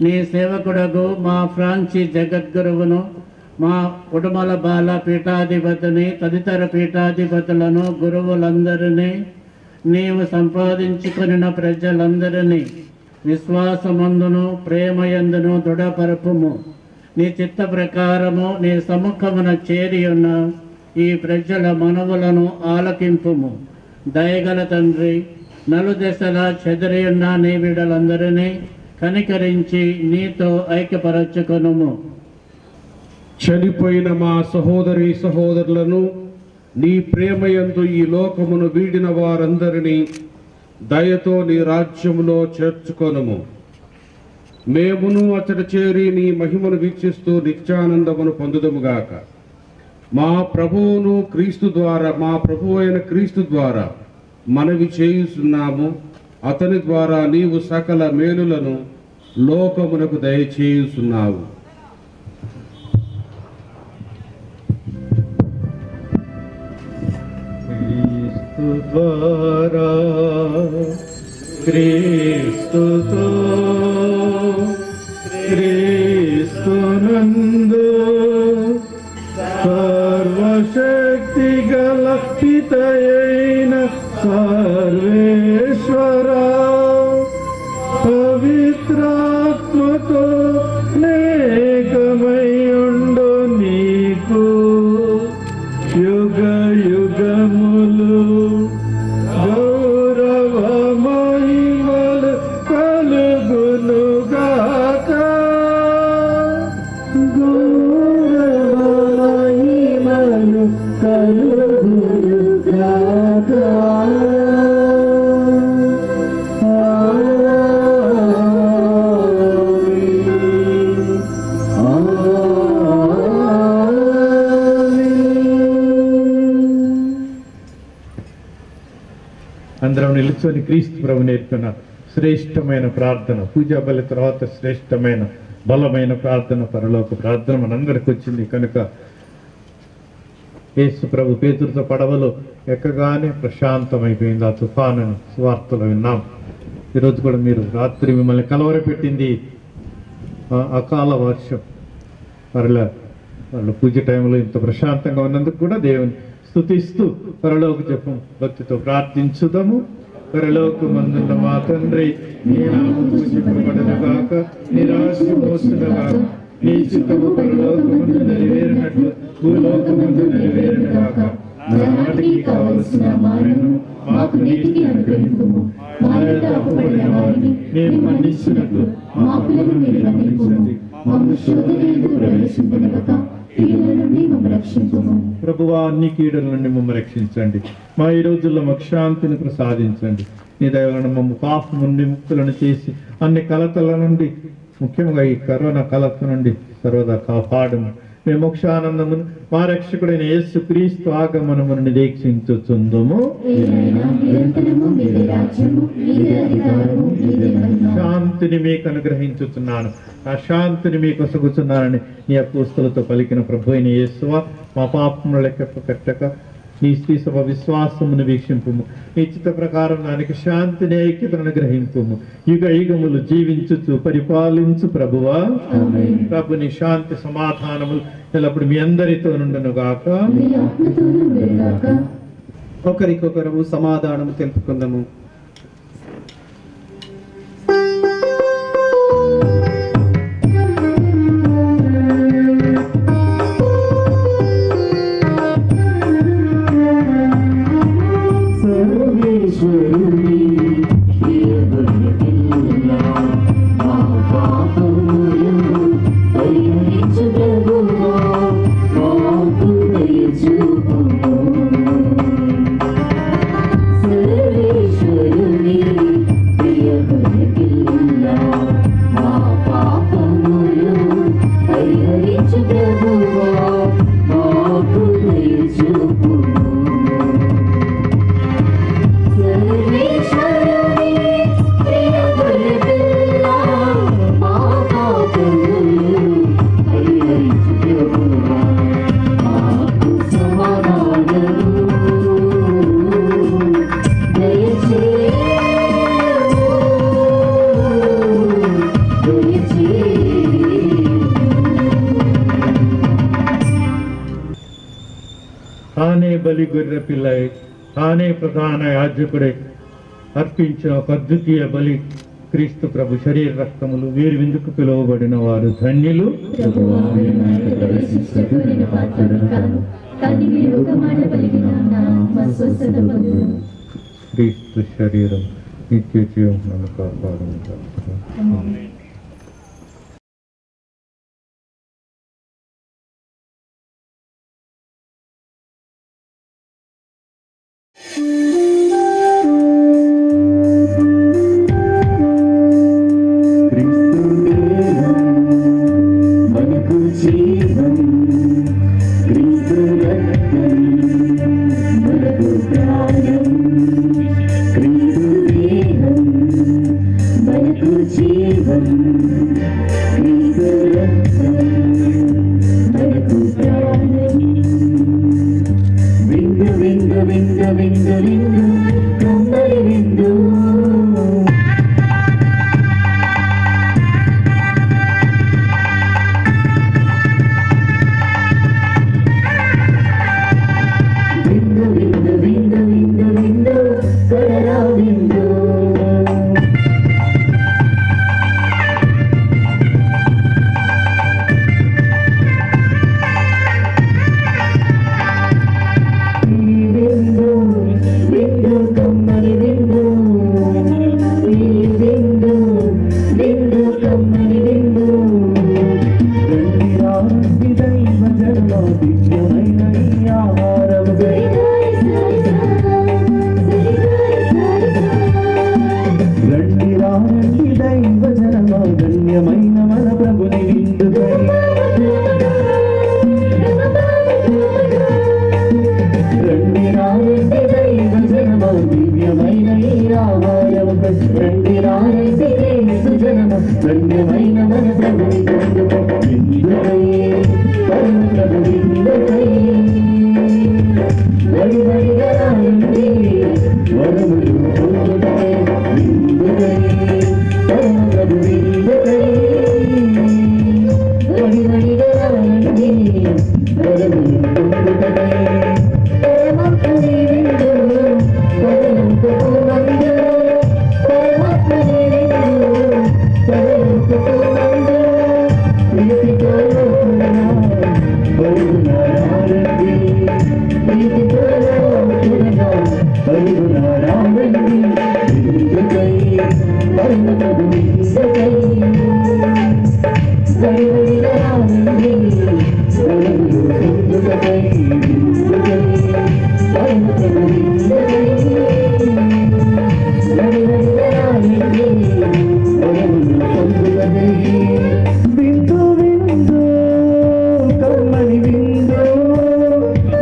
నీ సేవకుడగు మా ఫ్రాన్సి జగద్గురువును, మా ఉడుమల బాల పీఠాధిపతిని, తదితర పీఠాధిపతులను, గురువులందరినీ, నీవు సంపాదించుకొనిన ప్రజలందరినీ విశ్వాసమందును ప్రేమయందును దృఢపరపుము. నీ చిత్త ప్రకారము నీ సముఖమున చేరియున్న ఈ ప్రజల మనవులను ఆలకింపుము. దయగల తండ్రి, నలుదశలా చెదరియున్న నీ బిడ్డలందరినీ కనికరించి నీతో ఐక్యపరచుకొనుము. చనిపోయిన మా సహోదరి సహోదరులను నీ ప్రేమయందు ఈ లోకమును వీడిన వారందరినీ దయతో నీ రాజ్యములో చేర్చుకొనుము. మేమును అతడు చేరి నీ మహిమను వీక్షిస్తూ నిత్యానందమును పొందుదముగాక. మా ప్రభువు అయిన క్రీస్తు ద్వారా మనవి చేయుచున్నాము. అతని ద్వారా నీవు సకల మేలులను లోకమునకు దయచేయుచున్నావు. క్రీస్తు ద్వారా క్రీస్తుతో క్రీస్తునందు సర్వశక్తి గల పితయైన సర్వేశ్వర యుగ యుగములు గౌరవ మహిమలు కలుగునుగాక. గౌరవ మహిమలు కలుగునుగాక. అందరం నిలుచొని క్రీస్తు ప్రభు నేర్పిన శ్రేష్టమైన ప్రార్థన, పూజా బలి తర్వాత శ్రేష్టమైన బలమైన ప్రార్థన, పరలోక ప్రార్థన మనందరికి వచ్చింది కనుక యేసు ప్రభు పేతురుతో పడవలో ఎక్కగానే ప్రశాంతమైపోయింది. ఆ తుఫాను సువార్తలో విన్నాం. ఈరోజు కూడా మీరు రాత్రి మిమ్మల్ని కలవరపెట్టింది అకాల వర్షం. వాళ్ళ పూజ టైంలో ఇంత ప్రశాంతంగా ఉన్నందుకు కూడా దేవుని స్తుతిస్తూ పరలోక జపం భక్తితో ప్రార్థించుదాము. పరలోకమందున్న మా తండ్రి, నీ నామము పూజింపబడునుగాక, నీ రాజ్యము వచ్చునుగాక, నీ చిత్తము పరలోకమందు నెరవేరినట్లు భూలోకమందు నెరవేరునుగాక. నాటికి కావలసిన మాయను మాకు నీటికి అనుగ్రహింపుము. మా యొక్క అప్పుబడిన వారిని మేము మన్నించినట్లు మా అప్పులను మీరు మన్నించుము. మమ్ము శోధనయందు ప్రవేశింపనివ్వక కీడుల నుండి మమ్ము రక్షించుము. ప్రభువా, అన్ని కీడుల నుండి మమ్ము రక్షించండి. మా ఈ రోజుల్లో మాకు శాంతిని ప్రసాదించండి. నీ దయవలన మమ్ము పాపం నుండి ముక్తులను చేసి అన్ని కలతల నుండి, ముఖ్యంగా ఈ కరోనా కలత నుండి సర్వదా కాపాడము. మేము మోక్షానందమును మా రక్షకుడైన యేసు క్రీస్తు ఆగమనమును నిరీక్షించుచుందుము. శాంతిని మీకు అనుగ్రహించుచున్నాను, ఆ శాంతిని మీకు ఒసగుచున్నానని నీ అపోస్తలుతో పలికిన ప్రభు అయిన యేసువా, మా పాపములు లెక్క కట్టక నీ స్థితి సభ విశ్వాసమును వీక్షింపుము. నీ చిత్త ప్రకారం దానికి శాంతిని ఐక్యతను అనుగ్రహింపుము. యుగ యుగములు జీవించుచు పరిపాలించు ప్రభువా. ప్రభుని శాంతి సమాధానములు ఎల్లప్పుడు మీ అందరితో నుండును గాక. ఒకరికొకరు సమాధానము తెలుపుకుందాము. తానే బలి గొర్రె పిల్లై, తానే ప్రధాన యాజకుడై అర్పించిన ఒక అద్వితీయ బలి క్రీస్తు ప్రభు శరీర రక్తములు వీరి విందుకు పిలువబడిన వారు ధన్యులు. క్రీస్తు శరీరం నిత్య జీవం కాపాడు. రండి రారండి దైవ జనమ దివ్యమైన ఈ రామాయణం రండి రారండి దైవ జనమ ధన్యమైన మన ప్రభుని విందుకై పరమ ప్రభు విందుకై వడివడిగా రాయండి వరములు పొందుటకై విందుకై పరమ ప్రభు విందుకై వడివడిగా రాయండి వరములు పొందుటకై పరమాత్మని విందు పరమంతకు మందు పరమాత్మని విందు పరమంతకు మందు ప్రీతితో లోకునా పరుగునారండి ప్రీతితో లోకునా పరుగునారండి విందుకై పరమ ప్రభు విందుకై వడివడిగా రాయండి వరములు పొందుటకై విందుకై పరమ ప్రభు విందుకై వడివడిగా రాయండి వరములు పొందుటకై విందు విందు కమ్మని విందు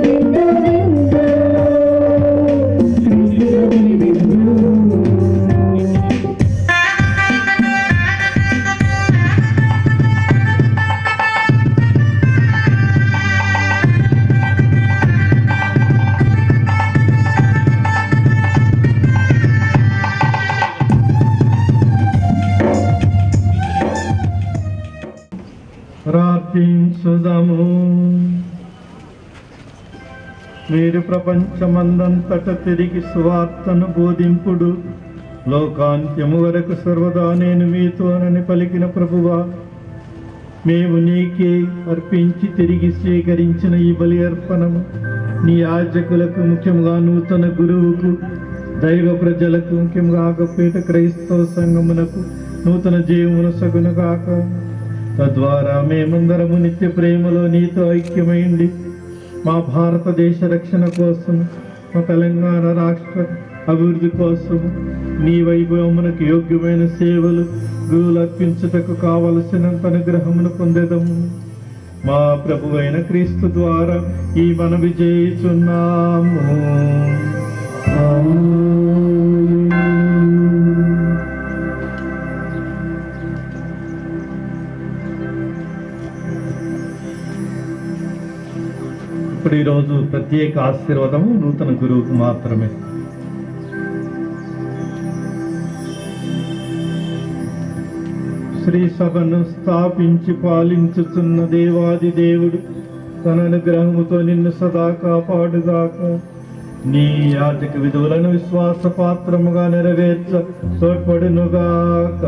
విందు విందు క్రీస్తు ప్రభుని విందు ప్రార్థించుదాము. మీరు ప్రపంచమందంతట తిరిగి సువార్తను బోధింపుడు, లోకాంత్యము వరకు సర్వదా నేను మీతోనని పలికిన ప్రభువా, మేము నీకే అర్పించి తిరిగి స్వీకరించిన ఈ బలి అర్పణము నీ యాజకులకు, ముఖ్యంగా నూతన గురువుకు, దైవ ప్రజలకు, ముఖ్యంగా ఆగపేట క్రైస్తవ సంఘమునకు నూతన జీవమును సగునుగాక. తద్వారా మేమందరము నిత్య ప్రేమలో నీతో ఐక్యమైండి మా భారతదేశ రక్షణ కోసం, మా తెలంగాణ రాష్ట్ర అభివృద్ధి కోసం నీ వైభవమునకు యోగ్యమైన సేవలు గురువులు అర్పించుటకు కావలసినంత అనుగ్రహమును పొందేదము. మా ప్రభువైన క్రీస్తు ద్వారా ఈ మనవి చేయుచున్నాము. ఇప్పుడు ఈరోజు ప్రత్యేక ఆశీర్వాదము నూతన గురువుకు మాత్రమే. శ్రీ సభను స్థాపించి పాలించుచున్న దేవాది దేవుడు తన అనుగ్రహముతో నిన్ను సదా కాపాడుగాక. నీ యాజక విధులను విశ్వాసపాత్రముగా నెరవేర్చ తోడ్పడునుగాక.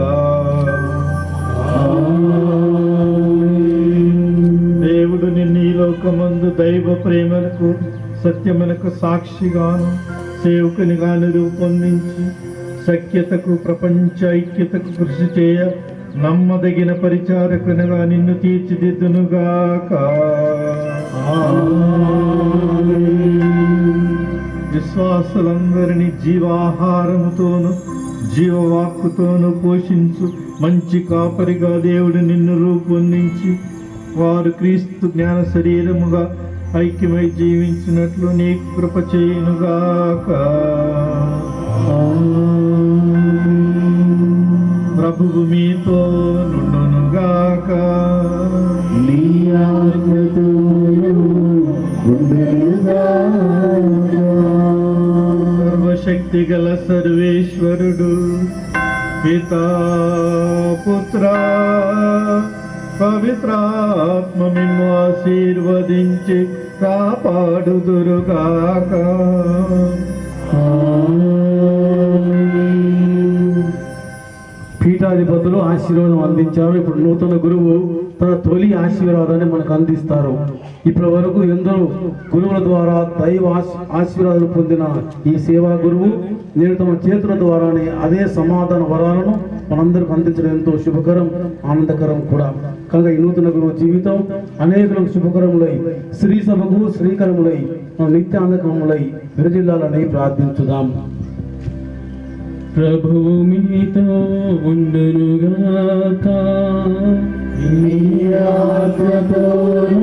దేవుడు నిన్ను ఈ లోకమందు దైవ ప్రేమలకు, సత్యమునకు సాక్షిగాను, సేవకునిగాను రూపొందించి సఖ్యతకు, ప్రపంచ ఐక్యతకు కృషి చేయ నమ్మదగిన పరిచారకునిగా నిన్ను తీర్చిదిద్దునుగాక. విశ్వాసులందరినీ జీవాహారముతోను జీవవాక్కుతోను పోషించు మంచి కాపరిగా దేవుడు నిన్ను రూపొందించి వారు క్రీస్తు జ్ఞాన శరీరముగా ఐక్యమై జీవించినట్లు నీకు కృప చేయునుగాక. ప్రభువు మీతో నుండునుగాక. సర్వశక్తి గల సర్వేశ్వరుడు పితా, పుత్ర, పవిత్రాత్మ మిమ్ము ఆశీర్వదించి కాపాడుదురుగాక. పీఠాధిపతులు ఆశీర్వాదం అందించారు. ఇప్పుడు నూతన గురువు తన తొలి ఆశీర్వాదాన్ని మనకు అందిస్తారు. ఇప్పటి వరకు ఎందరో గురువుల ద్వారా దైవ ఆశీర్వాదాలు పొందిన ఈ సేవా గురువు నేడు తమ చేతుల ద్వారానే అదే సమాధాన వరాలను మనందరికి అందించడం ఎంతో శుభకరం, ఆనందకరం కూడా. కనుక ఈ నూతన గురువు జీవితం అనేకులకు శుభకరములై, శ్రీ సభకు శ్రీకరములై, నిత్యానందకరములై విరజిల్లాలని ప్రార్థించుదాం. ప్రభువు మీతో ఉండునుగాక. మీ ఆత్మతోను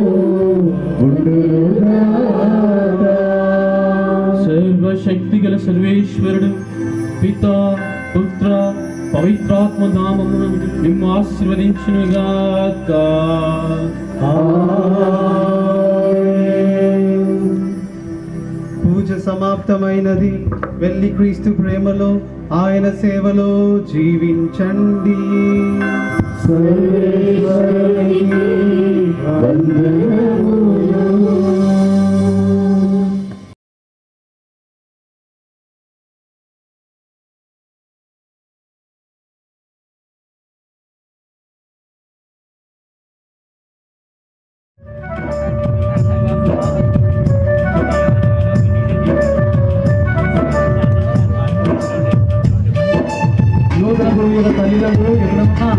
ఉండునుగాక. సర్వశక్తి గల సర్వేశ్వరుడు పితా పుత్ర పవిత్రాత్మ నామమున నిన్ను ఆశీర్వదించునుగాక. పూజ సమాప్తమైనది. వెళ్ళి క్రీస్తు ప్రేమలో ఆయన సేవలో జీవించండి. నూతన గురువుల తల్లిదండ్రులు ఎప్పుడన్నా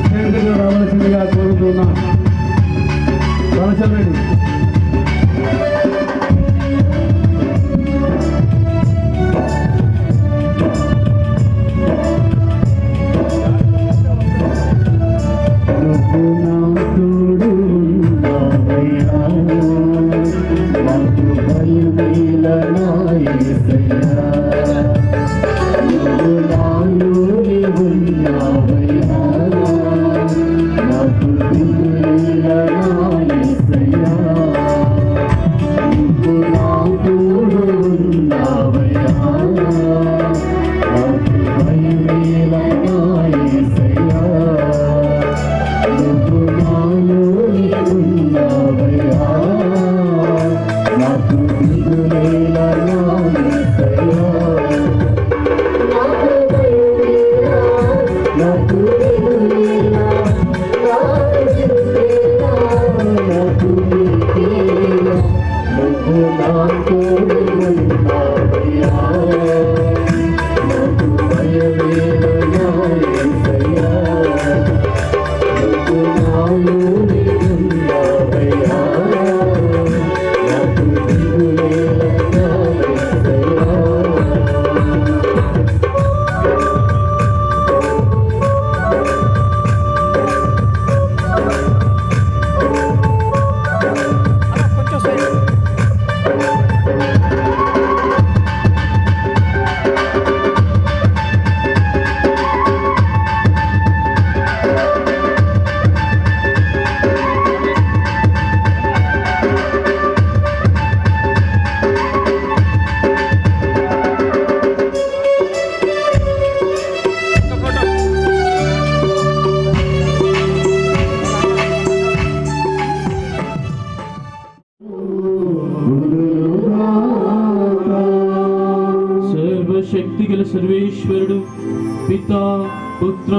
స్నేహితులు రావాల్సిందిగా కోరుతున్నా. కలశరెడ్డి సర్వశక్తి గల సర్వేశ్వరుడు పితా పుత్ర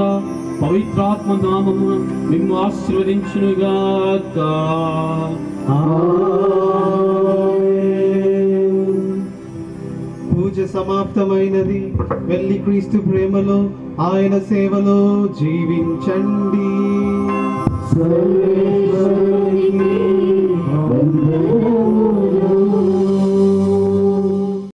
పవిత్రాత్మ నామమున నిన్ను ఆశీర్వదించునుగాక. పూజ సమాప్తమైనది. వెళ్ళి క్రీస్తు ప్రేమలో ఆయన సేవలో జీవించండి.